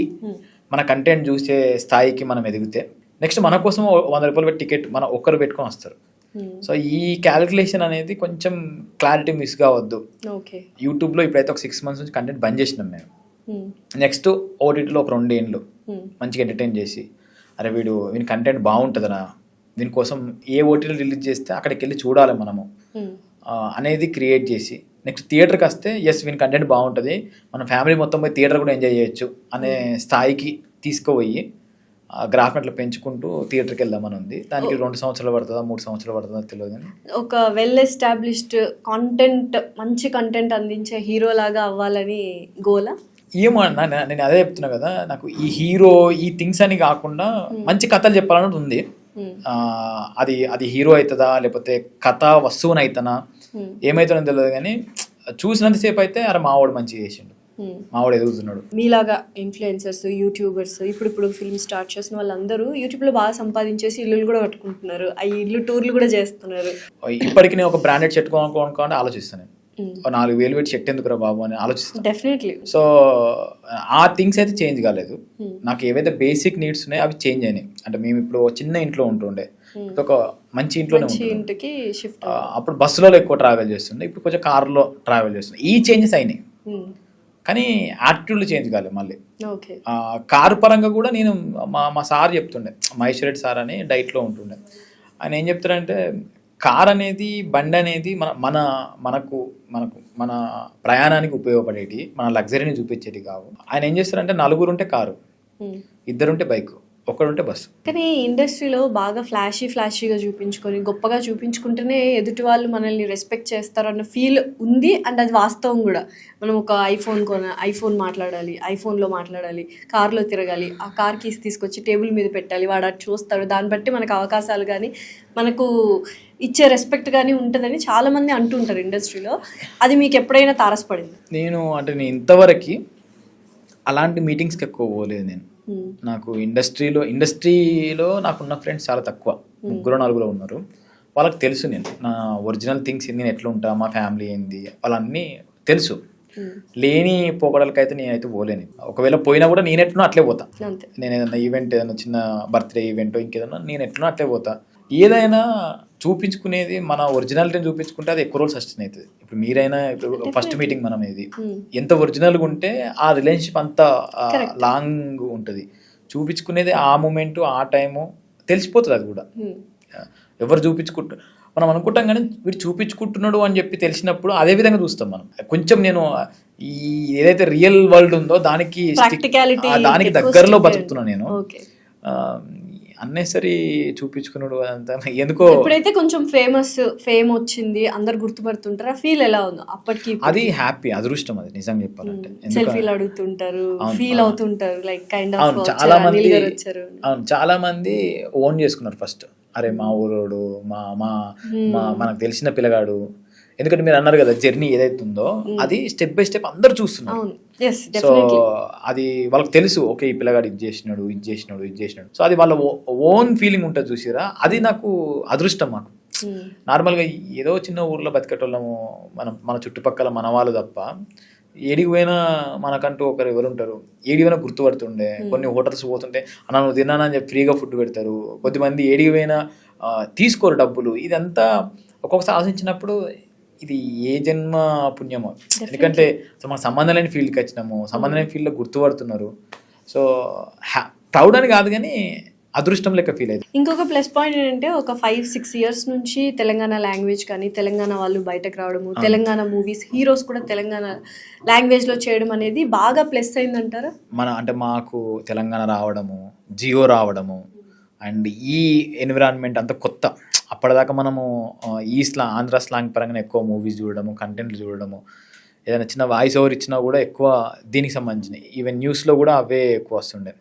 D: మన కంటెంట్ చూసే స్థాయికి మనం ఎదిగితే నెక్స్ట్ మన కోసం 100 రూపాయలు పెట్టి టికెట్ మన ఒక్కరు పెట్టుకొని వస్తారు. సో ఈ క్యాలిక్యులేషన్ అనేది కొంచెం క్లారిటీ మిస్ కావద్దు. యూట్యూబ్లో ఇప్పుడైతే ఒక 6 months నుంచి కంటెంట్ బంద్ చేసినాం మేము. నెక్స్ట్ ఓటీటీలో ఒక 2 ఏళ్ళు మంచిగా ఎంటర్టైన్ చేసి, అరే వీని కంటెంట్ బాగుంటుందనా, దీనికోసం ఏ ఓటీటీలో రిలీజ్ చేస్తే అక్కడికి వెళ్ళి చూడాలి మనము అనేది క్రియేట్ చేసి నెక్స్ట్ థియేటర్కి వస్తే ఎస్ వీని కంటెంట్ బాగుంటుంది, మన ఫ్యామిలీ మొత్తం పోయి థియేటర్ కూడా ఎంజాయ్ చేయొచ్చు అనే స్థాయికి తీసుకుపోయి గ్రాఫ్ అట్లా పెంచుకుంటూ థియేటర్కి వెళ్దామని ఉంది. దానికి 2 సంవత్సరాలు పడుతుందా 3 సంవత్సరాలు పడుతుందా తెలియదు. కానీ
B: ఒక వెల్ ఎస్టాబ్లిష్డ్ కంటెంట్, మంచి కంటెంట్ అందించే హీరో లాగా అవ్వాలని గోలా?
D: ఏమో అన్న, నేను అదే చెప్తున్నా కదా, నాకు ఈ హీరో ఈ థింగ్స్ అని కాకుండా మంచి కథలు చెప్పాలని ఉంది. అది హీరో అవుతుందా లేకపోతే కథ వస్తువుని అవుతానా ఏమవుతుందో తెలియదు. కానీ చూసినంతసేపు అయితే అరే మావాడు మంచిగా చేసిండు, మావాడు ఎదుగుతున్నాడు.
B: మీలాగా ఇన్ఫ్లుయెన్సర్స్, యూట్యూబర్స్, ఇప్పుడు ఫిల్మ్ స్టార్ట్ చేసిన వాళ్ళందరూ యూట్యూబ్లో బాగా సంపాదించేసి ఇల్లులు కూడా కట్టుకుంటున్నారు, ఆ ఇల్లు టూర్లు కూడా చేస్తున్నారు.
D: ఇప్పటికి నేను ఒక బ్రాండెడ్ షర్ట్ కొనుక్కోవాలని ఆలోచిస్తాను. 4,000 పెట్టి షర్ట్ ఎందుకురా బాబు అని ఆలోచిస్తాను.
B: డెఫినెట్లీ.
D: సో ఆ థింగ్స్ అయితే చేంజ్ కాలేదు. నాకు ఏవైతే బేసిక్ నీడ్స్ ఉన్నాయో అవి చేంజ్ అయినాయి. అంటే మేము ఇప్పుడు చిన్న ఇంట్లో ఉంటుండే, ఒక మంచి ఇంట్లోనే
B: ఇంటికి షిఫ్ట్.
D: అప్పుడు బస్సులో ఎక్కువ ట్రావెల్ చేస్తుండే, ఇప్పుడు కొంచెం కార్లో ట్రావెల్ చేస్తుండే. ఈ చేంజెస్ అయినాయి కానీ యాటిట్యూడ్లో చేంజ్ కాలేదు. మళ్ళీ కారు పరంగా కూడా నేను మా సార్ చెప్తుండే, మహేశ్వర్ రెడ్డి సార్ అని డైట్లో ఉంటుండే. ఆయన ఏం చెప్తారంటే కార్ అనేది, బండి అనేది మనకు మన ప్రయాణానికి ఉపయోగపడేటి, మన లగ్జరీని చూపించేటి కావు. ఆయన ఏం చేస్తారంటే 4 ఉంటే కారు, 2 ఉంటే బైక్, 1 ఉంటే బస్సు.
B: కానీ ఇండస్ట్రీలో బాగా ఫ్లాషీగా చూపించుకొని గొప్పగా చూపించుకుంటేనే ఎదుటి వాళ్ళు మనల్ని రెస్పెక్ట్ చేస్తారన్న ఫీల్ ఉంది. అండ్ అది వాస్తవం కూడా. మనం ఒక ఐఫోన్ మాట్లాడాలి, ఐఫోన్లో మాట్లాడాలి, కార్లో తిరగాలి, ఆ కార్ కీస్ తీసుకొచ్చి టేబుల్ మీద పెట్టాలి, వాడు అటు చూస్తాడు, దాన్ని బట్టి మనకు అవకాశాలు కానీ మనకు ఇచ్చే రెస్పెక్ట్ కానీ ఉంటుందని చాలామంది అంటుంటారు ఇండస్ట్రీలో. అది మీకు ఎప్పుడైనా తారసపడింది?
D: నేను ఇంతవరకు అలాంటి మీటింగ్స్కి ఎక్కువ పోలేదు. నాకు ఇండస్ట్రీలో నాకున్న ఫ్రెండ్స్ చాలా తక్కువ, 3-4 ఉన్నారు. వాళ్ళకి తెలుసు నా ఒరిజినల్ థింగ్స్ ఏంది, నేను ఎట్లా ఉంటా, మా ఫ్యామిలీ ఏంది, వాళ్ళన్నీ తెలుసు. లేని పోకడలకైతే నేనైతే పోలేను. ఒకవేళ పోయినా కూడా నేను ఎట్లనో అట్లే పోతా. నేను ఏదైనా ఈవెంట్, ఏదైనా చిన్న బర్త్డే ఈవెంట్ ఇంకేదన్నా నేను ఎట్లనో అట్లే పోతా. ఏదైనా చూపించుకునేది మన ఒరిజినాలిటీని చూపించుకుంటే అది ఎక్కువ రోజులు సస్టైన్ అవుతుంది. ఇప్పుడు మీరైనా ఫస్ట్ మీటింగ్ మనం ఇది ఎంత ఒరిజినల్గా ఉంటే ఆ రిలేషన్షిప్ అంత లాంగ్ ఉంటుంది. చూపించుకునేది ఆ మూమెంట్, ఆ టైము తెలిసిపోతుంది. అది కూడా ఎవరు చూపించుకుంటారు మనం అనుకుంటాం, కానీ వీడు చూపించుకుంటున్నాడు అని చెప్పి తెలిసినప్పుడు అదే విధంగా చూస్తాం మనం. కొంచెం నేను ఈ ఏదైతే రియల్ వరల్డ్ ఉందో దానికి దగ్గరలో బతుకుతున్నాను నేను. అన్నెసరీ చూపించుకున్నాడు అదంతా ఎందుకో.
B: ఇప్పుడైతే కొంచెం ఫేమ్ వచ్చింది, అందరు గుర్తుపడుతుంటారు, ఫీల్ ఎలా ఉందో అప్పటికి? అది
D: హ్యాపీ, అదృష్టం. అది నిజంగా చెప్పాలంటే
B: సెల్ఫీలు అడుగుతుంటారు, ఫీల్ అవుతుంటారు, లైక్ కైండ్ ఆఫ్.
D: చాలా మంది ఓన్ చేసుకున్నారు ఫస్ట్. అరే మా ఊరోడు, మనకు తెలిసిన పిల్లగాడు. ఎందుకంటే మీరు అన్నారు కదా జర్నీ ఏదైతే ఉందో అది స్టెప్ బై స్టెప్ అందరు చూస్తున్నారు. సో అది వాళ్ళకి తెలుసు, ఓకే ఈ పిల్లగాడు ఇది చేసినాడు. సో అది వాళ్ళ ఓన్ ఫీలింగ్ ఉంటుంది చూసిరా. అది నాకు అదృష్టం. మాకు నార్మల్గా ఏదో చిన్న ఊర్లో బతికేటోళ్ళము, మన చుట్టుపక్కల మన వాళ్ళు తప్ప ఏడికి పోయినా మనకంటూ ఒకరు ఎవరు ఉంటారు, ఏడికి పోయినా గుర్తుపడుతుండే. కొన్ని హోటల్స్ పోతుంటే అన్న నువ్వు తిన్నానని చెప్పి ఫ్రీగా ఫుడ్ పెడతారు. కొద్దిమంది ఏడికి పోయినా తీసుకోరు డబ్బులు. ఇదంతా ఒక్కొక్కసారి ఆలోచించినప్పుడు ఇది ఏ జన్మ పుణ్యమో. ఎందుకంటే మనకు సంబంధం లేని ఫీల్డ్కి వచ్చినాము, సంబంధం లేని ఫీల్డ్లో గుర్తుపడుతున్నారు. సో ప్రౌడ్ అని కాదు కానీ అదృష్టం లెక్క ఫీల్ అయింది.
B: ఇంకొక ప్లస్ పాయింట్ ఏంటంటే ఒక 5-6 years నుంచి తెలంగాణ లాంగ్వేజ్ కానీ తెలంగాణ వాళ్ళు బయటకు రావడము, తెలంగాణ మూవీస్ హీరోస్ కూడా తెలంగాణ లాంగ్వేజ్లో చేయడం అనేది బాగా ప్లస్ అయిందంటారా?
D: మాకు తెలంగాణ రావడము, జియో రావడము అండ్ ఈ ఎన్విరాన్మెంట్ అంతా కొత్త. అప్పటిదాకా మనము ఆంధ్ర స్లాంగ్ పరంగా ఎక్కువ మూవీస్ చూడడము, కంటెంట్లు చూడడము, ఏదైనా చిన్న వాయిస్ ఓవర్ ఇచ్చినా కూడా ఎక్కువ దీనికి సంబంధించినవి. ఈవెన్ న్యూస్లో కూడా అవే ఎక్కువ వస్తుండే.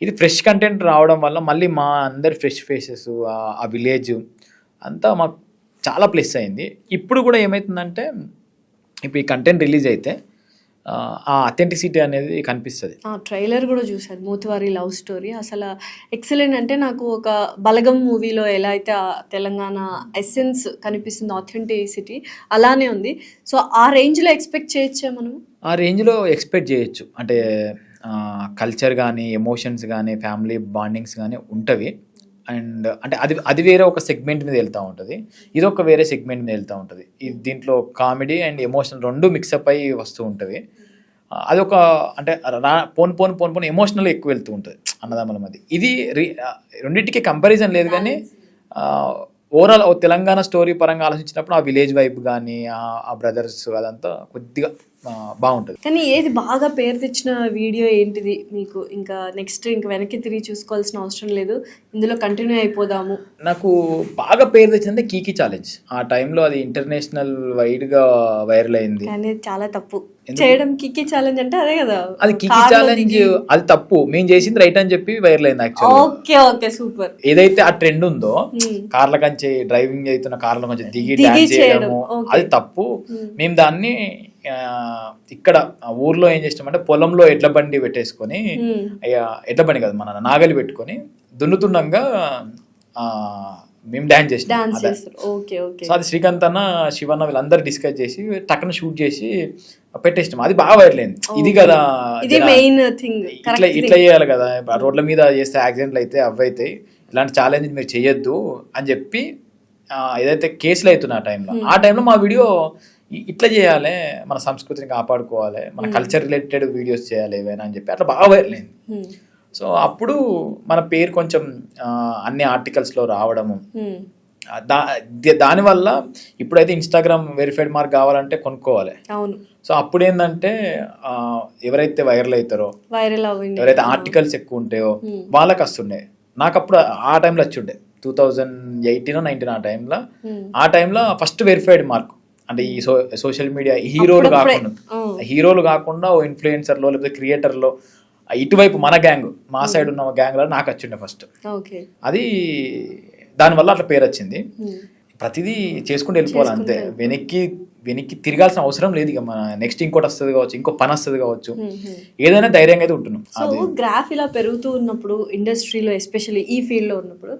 D: ఇది ఫ్రెష్ కంటెంట్ రావడం వల్ల మళ్ళీ మా అందరి ఫ్రెష్ ఫేసెస్, ఆ విలేజ్ అంతా మాకు చాలా ప్లస్ అయింది. ఇప్పుడు కూడా ఏమవుతుందంటే ఇప్పుడు ఈ కంటెంట్ రిలీజ్ అయితే ఆ అథెంటిసిటీ అనేది కనిపిస్తుంది.
B: ట్రైలర్ కూడా చూసాను, మోతువారి లవ్ స్టోరీ అసలు ఎక్సలెంట్. అంటే నాకు ఒక బలగం మూవీలో ఎలా అయితే తెలంగాణ ఎసెన్స్ కనిపిస్తుంది, ఆథెంటిసిటీ అలానే ఉంది. సో ఆ రేంజ్లో ఎక్స్పెక్ట్ చేయొచ్చా మనం?
D: ఆ రేంజ్లో ఎక్స్పెక్ట్ చేయొచ్చు. అంటే కల్చర్ కానీ, ఎమోషన్స్ కానీ, ఫ్యామిలీ బాండింగ్స్ కానీ ఉంటవి. అండ్ అంటే అది వేరే ఒక సెగ్మెంట్ మీద వెళ్తూ ఉంటుంది, ఇది ఒక వేరే సెగ్మెంట్ మీద వెళ్తూ ఉంటుంది. దీంట్లో కామెడీ అండ్ ఎమోషన్ రెండు మిక్సప్ అయ్యి వస్తూ ఉంటుంది. అది ఒక అంటే పోన్ ఎమోషనల్ ఎక్కువ వెళ్తూ ఉంటుంది అన్నదమ్ముల మధ్య. ఇది రెండింటికి కంపారిజన్ లేదు కానీ ఓవరాల్ తెలంగాణ స్టోరీ పరంగా ఆలోచించినప్పుడు ఆ విలేజ్ వైబ్ కానీ ఆ బ్రదర్స్ అదంతా కొద్దిగా బాగుంటుంది.
B: కానీ ఏది బాగా పేరు తెచ్చిన వీడియో ఏంటిది మీకు? ఇంకా నెక్స్ట్ ఇంక వెనక్కి తిరిగి చూసుకోవాల్సిన అవసరం లేదు, ఇందులో కంటిన్యూ అయిపోదాము.
D: నాకు బాగా పేరు తెచ్చిందంటే కీకీ ఛాలెంజ్. ఆ టైంలో అది ఇంటర్నేషనల్ వైడ్గా వైరల్ అయింది.
B: కానీ అది చాలా తప్పు చేయడం. కిక్కీ ఛాలెంజ్ అంటే అదే కదా,
D: అది కీకీ ఛాలెంజ్, అది తప్పు. మేము చేసింది రైట్ అని చెప్పి వైరల్ అయింది యాక్చువల్లీ.
B: Okay okay super.
D: ఏదైతే ఆ ట్రెండ్ ఉందో కార్ల కంచి డ్రైవింగ్ అవుతున్న కార్ల కొంచెం దిగి డాన్స్ చేయడము, అది తప్పు. మేము దాన్ని ఇక్కడ ఊర్లో ఏం చేస్తామంటే పొలంలో ఎడ్ల బండి పెట్టేసుకొని, ఎడ్ల బండి కదా మన నాగలి పెట్టుకొని దున్నుతుండగా మేము డాన్స్ చేసినాం. సో అది శ్రీకాంత్ అన్న, శివన్న వీళ్ళందరూ డిస్కస్ చేసి టక్కున షూట్ చేసి పెట్టేసినాం. అది బాగా వైరల్ అయింది. ఇది కదా ఇట్లా చేయాలి కదా, రోడ్ల మీద చేస్తే యాక్సిడెంట్లు అయితే అవైతే, ఇలాంటి ఛాలెంజ్ మీరు చెయ్యొద్దు అని చెప్పి ఏదైతే కేసులు అవుతున్నాయి ఆ టైంలో మా వీడియో ఇట్లా చేయాలి, మన సంస్కృతిని కాపాడుకోవాలి, మన కల్చర్ రిలేటెడ్ వీడియోస్ చేయాలి ఏవైనా అని చెప్పి అట్లా బాగా వైరల్ అయింది. సో అప్పుడు మన పేరు కొంచెం అన్ని ఆర్టికల్స్లో రావడము, దానివల్ల ఇప్పుడైతే ఇన్స్టాగ్రామ్ వెరిఫైడ్ మార్క్ కావాలంటే కొనుక్కోవాలి. సో అప్పుడు ఏంటంటే ఎవరైతే వైరల్ అవుతారో, ఎవరైతే ఆర్టికల్స్ ఎక్కువ ఉంటాయో వాళ్ళకి వస్తుండే. నాకు అప్పుడు ఆ టైంలో వచ్చిండే 2018-19 ఆ టైంలో ఫస్ట్ వెరిఫైడ్ మార్క్ అంటే ఈ సోషల్ మీడియా హీరోలు కాకుండా ఓ ఇన్ఫ్లుయెన్సర్లో లేకపోతే క్రియేటర్లో ఇటువైపు మన గ్యాంగ్, మా సైడ్ ఉన్న గ్యాంగ్లో నాకు వచ్చిండే ఫస్ట్. అది దానివల్ల అట్లా పేరు వచ్చింది. ప్రతిదీ చేసుకుంటూ వెళ్ళిపోవాలి అంతే, వెనక్కి తిరగాల్సిన అవసరం లేదు. ఇక మన నెక్స్ట్ ఇంకోటి వస్తుంది కావచ్చు, ఇంకో పని వస్తుంది కావచ్చు, ఏదైనా ధైర్యంగా అయితే ఉంటున్నాం.
B: సో గ్రాఫ్ ఇలా పెరుగుతూ ఉన్నప్పుడు ఇండస్ట్రీలో ఎస్పెషల్లీ ఈ ఫీల్డ్లో ఉన్నప్పుడు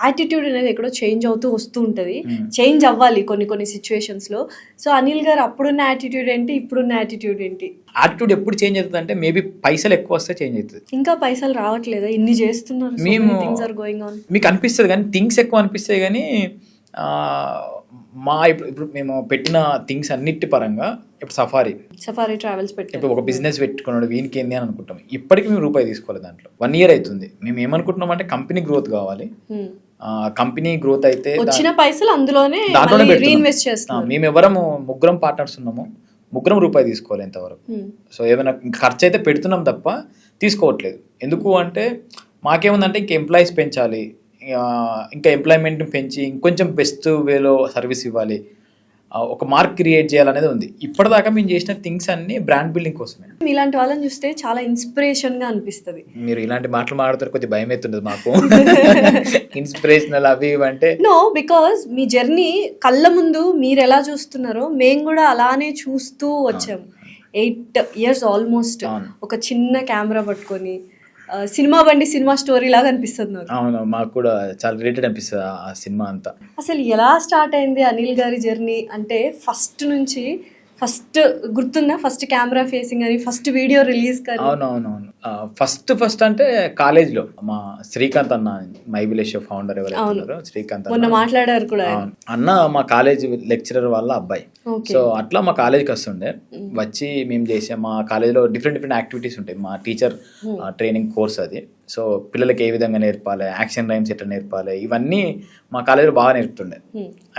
B: యాటిట్యూడ్ అనేది ఎక్కడో చేంజ్ అవుతూ వస్తూ ఉంటుంది. చేంజ్ అవ్వాలి కొన్ని సిచ్యువేషన్స్లో. సో అనిల్ గారు అప్పుడున్న యాటిట్యూడ్ ఏంటి, ఇప్పుడున్న యాటిట్యూడ్ ఏంటి?
D: యాటిట్యూడ్ ఎప్పుడు చేంజ్ అవుతుంది అంటే మేబీ పైసలు ఎక్కువ వస్తే చేంజ్ అవుతుంది.
B: ఇంకా పైసలు రావట్లేదా? ఇన్ని చేస్తున్నారు,
D: మేము
B: గోయింగ్ ఆన్,
D: మీకు అనిపిస్తుంది కానీ థింగ్స్ ఎక్కువ అనిపిస్తాయి. కానీ ఇప్పుడు మేము పెట్టిన థింగ్స్ అన్నిటి పరంగా ఇప్పుడు సఫారీ
B: ట్రావెల్స్ పెట్టి
D: ఇప్పుడు ఒక బిజినెస్ పెట్టుకున్నాడు వీనికి ఏంది అని అనుకుంటాం. ఇప్పటికి మేము రూపాయి తీసుకోవాలి. దాంట్లో 1 year అవుతుంది. మేము ఏమనుకుంటున్నాం అంటే కంపెనీ గ్రోత్ కావాలి. కంపెనీ గ్రోత్ అయితే
B: వచ్చిన పైసలు అందులోనే రీఇన్వెస్ట్ చేస్తాం.
D: మేము ఎవరము 3 పార్ట్నర్స్ ఉన్నాము, 3 రూపాయి తీసుకోవాలి ఇంతవరకు. సో ఏమైనా ఖర్చు అయితే పెడుతున్నాం తప్ప తీసుకోవట్లేదు. ఎందుకు అంటే మాకేముందంటే ఇంకా ఎంప్లాయీస్ పెంచాలి, ఇంకా ఎంప్లాయ్మెంట్ పెంచి ఇంకొంచెం బెస్ట్ వేలో సర్వీస్ ఇవ్వాలి, ఒక మార్క్ క్రియేట్ చేయాలనేది ఉంది. ఇప్పటిదాకా మేము చేసిన థింగ్స్ అన్ని బ్రాండ్ బిల్డింగ్ కోసమే.
B: ఇలాంటి వాళ్ళని చూస్తే చాలా ఇన్స్పిరేషన్ గా అనిపిస్తుంది.
D: మీరు ఇలాంటి మాటలు మాట్లాడుతారు, కొద్దిగా భయం అవుతుండదు మాకు. ఇన్స్పిరేషనల్ అవి అంటే
B: నో, బికాస్ మీ జర్నీ కళ్ళ ముందు మీరు ఎలా చూస్తున్నారో మేము కూడా అలానే చూస్తూ వచ్చాము. 8 years ఆల్మోస్ట్ ఒక చిన్న కెమెరా పట్టుకొని సినిమా స్టోరీ లాగా అనిపిస్తుంది నాకు.
D: అవును, మాకు కూడా చాలా రిలేటెడ్ అనిపిస్తుంది ఆ సినిమా అంతా.
B: అసలు ఎలా స్టార్ట్ అయింది అనిల్ గారి జర్నీ అంటే ఫస్ట్ నుంచి? ఫస్ట్ గుర్తుందా? ఫస్ట్ కెమెరా ఫేసింగ్ అని, ఫస్ట్ వీడియో రిలీజ్ కానీ?
D: అవునవునవును. ఫస్ట్ అంటే కాలేజ్లో మా శ్రీకాంత్ అన్న, మైబిలేష్ ఫౌండర్ ఎవరైతే శ్రీకాంత్
B: మొన్న మాట్లాడారు కూడా
D: అన్న, మా కాలేజ్ లెక్చరర్ వాళ్ళ అబ్బాయి. సో అట్లా మా కాలేజ్కి వస్తుండే, వచ్చి మేము చేసే మా కాలేజ్లో డిఫరెంట్ యాక్టివిటీస్ ఉంటాయి. మా టీచర్ ట్రైనింగ్ కోర్స్ అది. సో పిల్లలకి ఏ విధంగా నేర్పాలి, యాక్షన్ రైమ్స్ ఎట్లా నేర్పాలి, ఇవన్నీ మా కాలేజ్లో బాగా నేర్పుతుండే.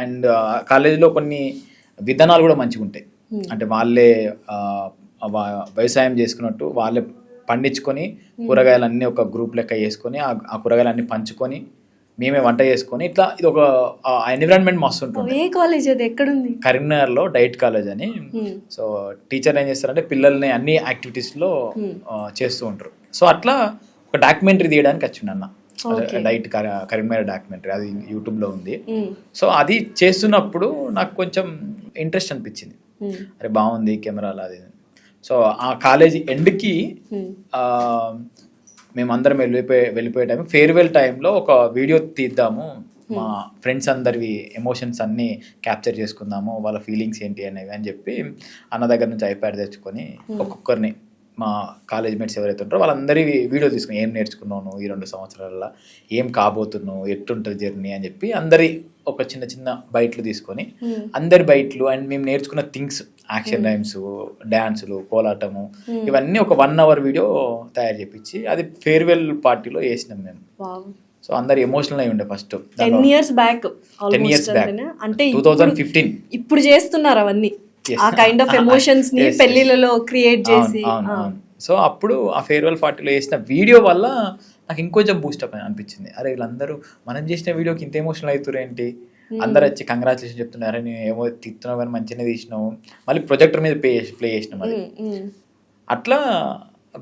D: అండ్ కాలేజ్లో కొన్ని విధానాలు కూడా మంచిగా ఉంటాయి. అంటే వాళ్ళే వ్యవసాయం చేసుకున్నట్టు వాళ్ళే పండించుకొని కూరగాయలన్నీ ఒక గ్రూప్ లెక్క వేసుకొని ఆ కూరగాయలన్నీ పంచుకొని మేమే వంట చేసుకొని ఇట్లా ఇది ఒక ఎన్విరాన్మెంట్ మస్తు ఉంటుంది.
B: ఏ కాలేజ్ అది? ఎక్కడుంది?
D: కరీంనగర్లో డైట్ కాలేజ్ అని. సో టీచర్ ఏం చేస్తారంటే పిల్లల్ని అన్ని యాక్టివిటీస్లో చేస్తూ ఉంటారు. సో అట్లా ఒక డాక్యుమెంటరీ తీయడానికి వచ్చిండు అన్న, డైట్ కరీంనగర్ డాక్యుమెంటరీ, అది యూట్యూబ్లో ఉంది. సో అది చేస్తున్నప్పుడు నాకు కొంచెం ఇంట్రెస్ట్ అనిపించింది, అరే బాగుంది కెమెరాలో అది. సో ఆ కాలేజీ ఎండ్కి మేమందరం వెళ్ళిపోయే టైం, ఫేర్వెల్ టైంలో ఒక వీడియో తీద్దాము, మా ఫ్రెండ్స్ అందరివి ఎమోషన్స్ అన్నీ క్యాప్చర్ చేసుకుందాము, వాళ్ళ ఫీలింగ్స్ ఏంటి అనేవి అని చెప్పి అన్న దగ్గర నుంచి ఐప్యాడ్ తెచ్చుకొని ఒక్కొక్కరిని మా కాలేజ్ మేట్స్ ఎవరైతే ఉంటారో వాళ్ళందరి వీడియో తీసుకుని ఏం నేర్చుకున్నాను ఈ 2 సంవత్సరాలలో, ఏం కాబోతున్నావు, ఎట్టుంటుంది జర్నీ అని చెప్పి అందరి ఒక చిన్న బైట్లు తీసుకొని అందరి బైట్లు అండ్ మేము నేర్చుకున్న థింగ్స్, యాక్షన్ రైమ్స్, డ్యాన్సులు, కోలాటము, ఇవన్నీ ఒక 1 hour వీడియో తయారు చేపించి అది ఫేర్వెల్ పార్టీలో వేసినాం మేము. సో అందరు ఎమోషనల్ అయి ఉండే first
B: 10 years back
D: 10 years back.
B: అంటే
D: 2015.
B: ఇప్పుడు చేస్తున్నారు అవన్నీ
D: Yes.
B: ఆ కైండ్ ఆఫ్ ఎమోషన్స్ ని
D: Yes, yes.
B: పెళ్లిలలో క్రియేట్ చేసి
D: సో అప్పుడు ఆ ఫేర్వెల్ పార్టీలో వేసిన వీడియో వల్ల నాకు ఇంకొంచెం బూస్టప్ అనిపించింది. అరే వీళ్ళందరూ మనం చేసిన వీడియోకి ఇంత ఎమోషనల్ అవుతారు ఏంటి, అందరు వచ్చి కంగ్రాచులేషన్ చెప్తున్నారు, అరే నేను ఏమో తిత్తున్నావు కానీ మంచిగానే తీసినావు, మళ్ళీ ప్రొజెక్టర్ మీద ప్లే చేసినాం. అది అట్లా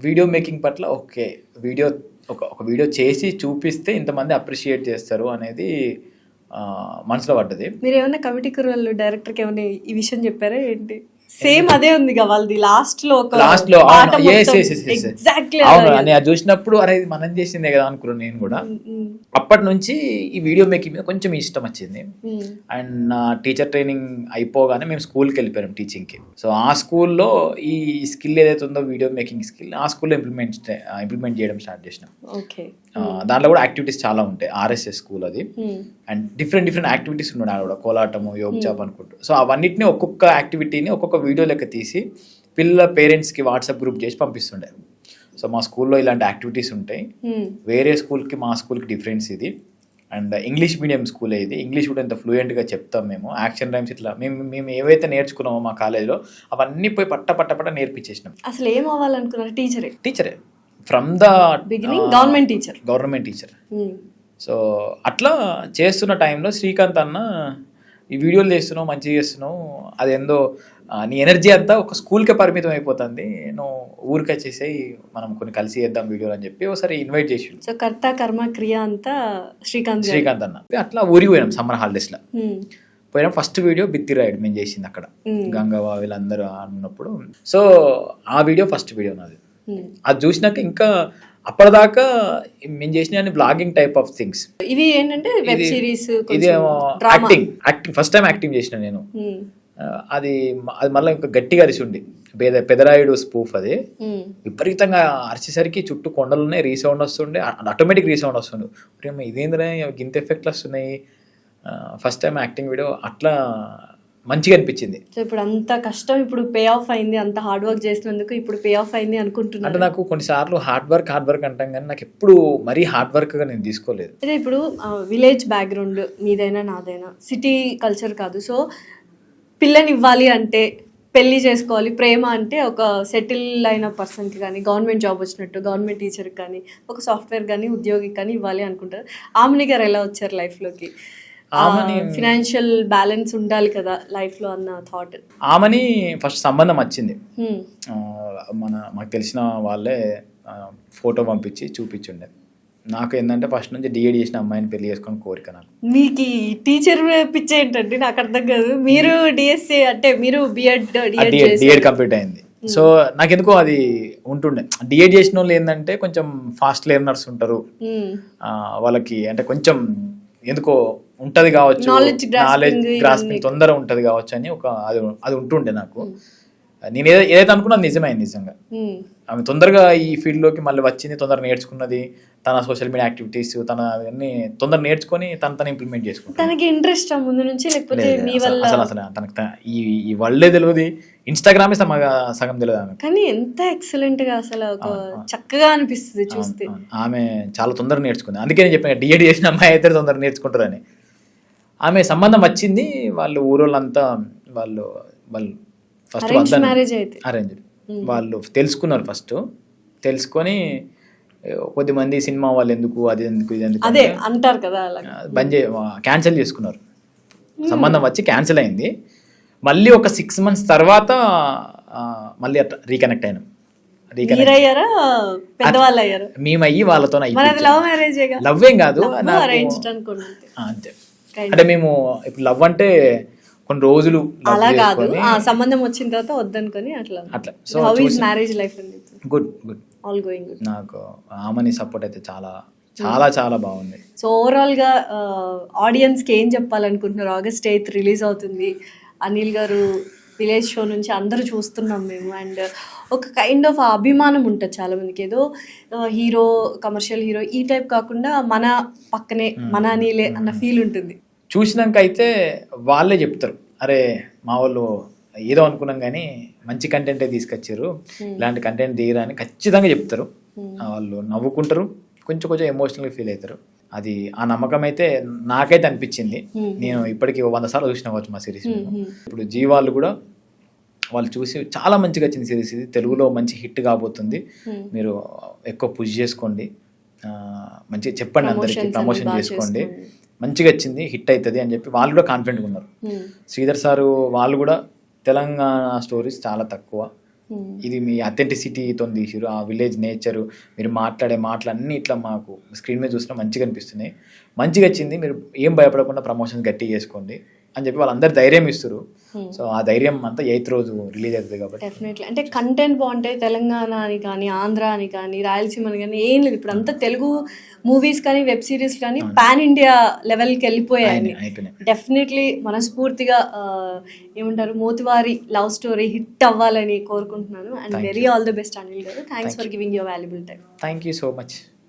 D: వీడియో మేకింగ్ పట్ల ఓకే వీడియో ఒక వీడియో చేసి చూపిస్తే ఇంతమంది అప్రిషియేట్ చేస్తారు అనేది మనసులో పడ్డది.
B: మీరు ఏమన్నా కమిటీ కుర్రలు డైరెక్టర్కి ఏమైనా ఈ విషయం చెప్పారా ఏంటి? సేమ్ అదే ఉంది వాళ్ళది లాస్ట్ లో ఎగ్జాక్ట్లీ
D: అని అది చూసినప్పుడు అరే ఇది మనం చేసిందే కదా అనుకున్నాను నేను కూడా. అప్పటి నుంచి ఈ వీడియో మేకింగ్ మీద కొంచెం ఇష్టం వచ్చింది. అండ్ నా టీచర్ ట్రైనింగ్ అయిపోగానే మేము స్కూల్కి వెళ్ళిపోయాం టీచింగ్కి. సో ఆ స్కూల్లో ఈ స్కిల్ ఏదైతే ఉందో వీడియో మేకింగ్ స్కిల్ ఆ స్కూల్లో ఇంప్లిమెంట్ చేయడం స్టార్ట్ చేసినాం. దాంట్లో కూడా యాక్టివిటీస్ చాలా ఉంటాయి. ఆర్ఎస్ఎస్ స్కూల్ అది. అండ్ డిఫరెంట్ యాక్టివిటీస్ ఉన్నాయి ఆడ కూడా, కోలాటము, యోగ్ జాబ్ అనుకుంటూ. సో అవన్నిటిని ఒక్కొక్క యాక్టివిటీని ఒక్కొక్క వీడియో లెక్క తీసి పిల్లల పేరెంట్స్కి వాట్సాప్ గ్రూప్ చేసి పంపిస్తుండే. సో మా స్కూల్లో ఇలాంటి యాక్టివిటీస్ ఉంటాయి, వేరే స్కూల్కి మా స్కూల్కి డిఫరెన్స్ ఇది. అండ్ ఇంగ్లీష్ మీడియం స్కూల్ ఇది, ఇంగ్లీష్ కూడా ఎంత ఫ్లూయెంట్గా చెప్తాం మేము. యాక్షన్ రైమ్స్ ఇట్లా మేము ఏవైతే నేర్చుకున్నామో మా కాలేజ్లో అవన్నీ పోయి పట్ట నేర్పించేసినాం.
B: అసలు ఏం అవ్వాలనుకున్నారు?
D: టీచరే from the
B: beginning, government teacher.
D: So అట్లా చేస్తున్న టైంలో శ్రీకాంత్ అన్న ఈ వీడియోలు చేస్తున్నావు, మంచిగా చేస్తున్నావు, అదేందో నీ ఎనర్జీ అంతా ఒక స్కూల్కే పరిమితం అయిపోతుంది, నువ్వు ఊరికి వచ్చేసి మనం కొన్ని కలిసి చేద్దాం వీడియోలు అని చెప్పి ఒకసారి ఇన్వైట్ చేసి.
B: సో కర్త కర్మ క్రియ అంతా శ్రీకాంత్
D: అన్న. అట్లా ఊరికి పోయినాం సమ్మర్ హాలిడేస్లో. పోయినా ఫస్ట్ వీడియో బిత్తి రైడ్ మేము చేసింది అక్కడ గంగవా వీళ్ళందరూ అన్నప్పుడు. సో ఆ వీడియో ఫస్ట్ వీడియో నాది. అది చూసినాక ఇంకా అప్పటిదాకా మేము చేసిన బ్లాగింగ్ టైప్ ఆఫ్ థింగ్స్.
B: ఇవి ఏంటంటే వెబ్ సిరీస్,
D: ఇది యాక్టింగ్ ఫస్ట్ టైం యాక్టింగ్ చేసిన నేను. అది మళ్ళీ ఇంకా గట్టిగా అరిచి ఉండి పెదరాయుడు స్పూఫ్. అది విపరీతంగా అరిచేసరికి చుట్టూ కొండలున్నాయి, రీసౌండ్ వస్తుండే, ఆటోమేటిక్ రీసౌండ్ వస్తుండే. ఇదేంద్రా గింత ఎఫెక్ట్లు వస్తున్నాయి. ఫస్ట్ టైం యాక్టింగ్ వీడియో అట్లా మంచిగా అనిపించింది.
B: సో ఇప్పుడు అంత కష్టం ఇప్పుడు పే ఆఫ్ అయింది, అంత హార్డ్ వర్క్ చేసినందుకు ఇప్పుడు పే ఆఫ్ అయింది అనుకుంటున్నాను.
D: అంటే నాకు కొన్నిసార్లు హార్డ్ వర్క్ అంటాం కానీ నాకు ఎప్పుడు మరీ హార్డ్ వర్క్గా నేను తీసుకోలేదు.
B: అదే ఇప్పుడు విలేజ్ బ్యాక్గ్రౌండ్ మీదైనా నాదైనా, సిటీ కల్చర్ కాదు. సో పిల్లని ఇవ్వాలి అంటే పెళ్లి చేసుకోవాలి, ప్రేమ అంటే ఒక సెటిల్ అయిన పర్సన్కి కానీ, గవర్నమెంట్ జాబ్ వచ్చినట్టు గవర్నమెంట్ టీచర్కి కానీ, ఒక సాఫ్ట్వేర్ కానీ ఉద్యోగికి కానీ ఇవ్వాలి అనుకుంటారు. ఆమెని గారు ఎలా వచ్చారు లైఫ్లోకి? ఫినాన్షియల్ బ్యాలెన్స్ ఉండాలి కదా లైఫ్లో అన్న థాట్.
D: ఆమెని ఫస్ట్ సంబంధం వచ్చింది, మాకు తెలిసిన వాళ్ళే ఫోటో పంపించి చూపించుండే. నాకు ఏంటంటే ఫస్ట్ నుంచి డిఎడ్ చేసిన అమ్మాయిని పెళ్లి చేసుకొని కోరిక. నాకు
B: మీకు టీచర్ పిచ్చి ఏంటంటే నాకు అర్థం కాదు. మీరు డిఎస్సి అంటే మీరు డిఎడ్
D: కంప్లీట్ అయింది. సో నాకెందుకో అది ఉంటుండే. డిఎడ్ చేసిన వాళ్ళు ఏంటంటే కొంచెం ఫాస్ట్ లెర్నర్స్ ఉంటారు, వాళ్ళకి అంటే కొంచెం ఎందుకో ఉంటది కావచ్చు, నాలెడ్జ్ గ్రాస్పింగ్ తొందర ఉంటది కావచ్చు అని అది ఉంటుండే నాకు. నేను ఏదైతే అనుకున్నది నిజమైంది నిజంగా. ఆమె తొందరగా ఈ ఫీల్డ్ లోకి మళ్ళీ వచ్చింది, తొందరగా నేర్చుకున్నది, తన సోషల్ మీడియా యాక్టివిటీస్ తన అన్ని తొందరగా నేర్చుకొని తన ఇంప్లిమెంట్ చేసుకుంటాను.
B: తనకి ఇంట్రెస్ట్ ముందు నుంచి లేకపోతే మీ వల్ల?
D: అసలు తనకు ఈ వరల్డే తెలియదు, ఇన్స్టాగ్రామే సగం తెలియదు ఆమె.
B: కానీ ఎంత ఎక్సలెంట్ గా అసలు ఒక చక్కగా అనిపిస్తుంది చూస్తే.
D: ఆమె చాలా తొందరగా నేర్చుకుంది. అందుకే నేను చెప్పాను డిఎడ్ చేసిన అమ్మాయి అయితే తొందరగా నేర్చుకుంటారని. ఆమె సంబంధం వచ్చింది, వాళ్ళు ఊరోళ్ళంతా వాళ్ళు ఫస్ట్ అరేంజ్ వాళ్ళు తెలుసుకున్నారు. ఫస్ట్ తెలుసుకొని కొద్దిమంది సినిమా వాళ్ళు ఎందుకు అది ఎందుకు ఇది ఎందుకు
B: అదే అంటారు కదా,
D: క్యాన్సిల్ చేసుకున్నారు. సంబంధం వచ్చి క్యాన్సిల్ అయింది. మళ్ళీ ఒక 6 months తర్వాత మళ్ళీ అట్లా రీకనెక్ట్ అయినాం. మేమయ్యి వాళ్ళతో లవ్ ఏం కాదు అంతే. అంటే మేము ఇప్పుడు లవ్ అంటే కొన్ని రోజులు
B: అలా కాదు, సంబంధం వచ్చిన తర్వాత వద్దనుకొని అట్లా. So how is marriage life?
D: Good
B: all going good.
D: నాకు ఆమెని సపోర్ట్ అయితే చాలా చాలా చాలా బాగుంది.
B: సో ఓవరాల్ గా ఆడియన్స్ కి ఏం చెప్పాలనుకుంటున్నారు? August 8th రిలీజ్ అవుతుంది. అనిల్ గారు విలేజ్ షో నుంచి అందరూ చూస్తున్నాం మేము. అండ్ ఒక కైండ్ ఆఫ్ అభిమానం ఉంటుంది చాలా మందికి, ఏదో హీరో, కమర్షియల్ హీరో ఈ టైప్ కాకుండా మన పక్కనే మన అనిలే అన్న ఫీల్ ఉంటుంది.
D: చూసినాక అయితే వాళ్ళే చెప్తారు, అరే మా వాళ్ళు ఏదో అనుకున్నాం కానీ మంచి కంటెంటే తీసుకొచ్చారు, ఇలాంటి కంటెంట్ తీయరా అని ఖచ్చితంగా చెప్తారు. వాళ్ళు నవ్వుకుంటారు, కొంచెం ఎమోషనల్గా ఫీల్ అవుతారు. అది ఆ నమ్మకం అయితే నాకైతే అనిపించింది. నేను ఇప్పటికీ 100 సార్లు చూసిన కావచ్చు మా సిరీస్. ఇప్పుడు జీ వాళ్ళు కూడా వాళ్ళు చూసి చాలా మంచిగా వచ్చింది సిరీస్, ఇది తెలుగులో మంచి హిట్ కాబోతుంది, మీరు ఎక్కువ పుష్ చేసుకోండి, మంచిగా చెప్పండి, అందరికీ ప్రమోషన్ చేసుకోండి, మంచిగా వచ్చింది, హిట్ అవుతుంది అని చెప్పి వాళ్ళు కూడా కాన్ఫిడెంట్గా ఉన్నారు. శ్రీధర్ సారు వాళ్ళు కూడా తెలంగాణ స్టోరీస్ చాలా తక్కువ, ఇది మీ అథెంటిసిటీతో తీసిరు, ఆ విలేజ్ నేచరు, మీరు మాట్లాడే మాటలు అన్నీ ఇట్లా మాకు స్క్రీన్ మీద చూసినా మంచిగా అనిపిస్తున్నాయి, మంచిగా వచ్చింది, మీరు ఏం భయపడకుండా ప్రమోషన్ గట్టిగా చేసుకోండి అని చెప్పి వాళ్ళందరూ ధైర్యం ఇస్తారు. సో ఆ ధైర్యం అంతా 8th రోజు రిలీజ్ అవుతుంది కాబట్టి
B: డెఫినెట్లీ. అంటే కంటెంట్ బాగుంటాయి, తెలంగాణ అని కానీ ఆంధ్ర అని కానీ రాయలసీమ అని కానీ ఏం లేదు, ఇప్పుడు అంతా తెలుగు మూవీస్ కానీ వెబ్ సిరీస్ కానీ పాన్ ఇండియా లెవెల్కి వెళ్ళిపోయాయి. డెఫినెట్లీ మనస్ఫూర్తిగా ఏమంటారు మోతివారి లవ్ స్టోరీ హిట్ అవ్వాలని కోరుకుంటున్నాను. And very all the best Anil గారు. Thanks for giving your valuable time.
D: Thank you so much.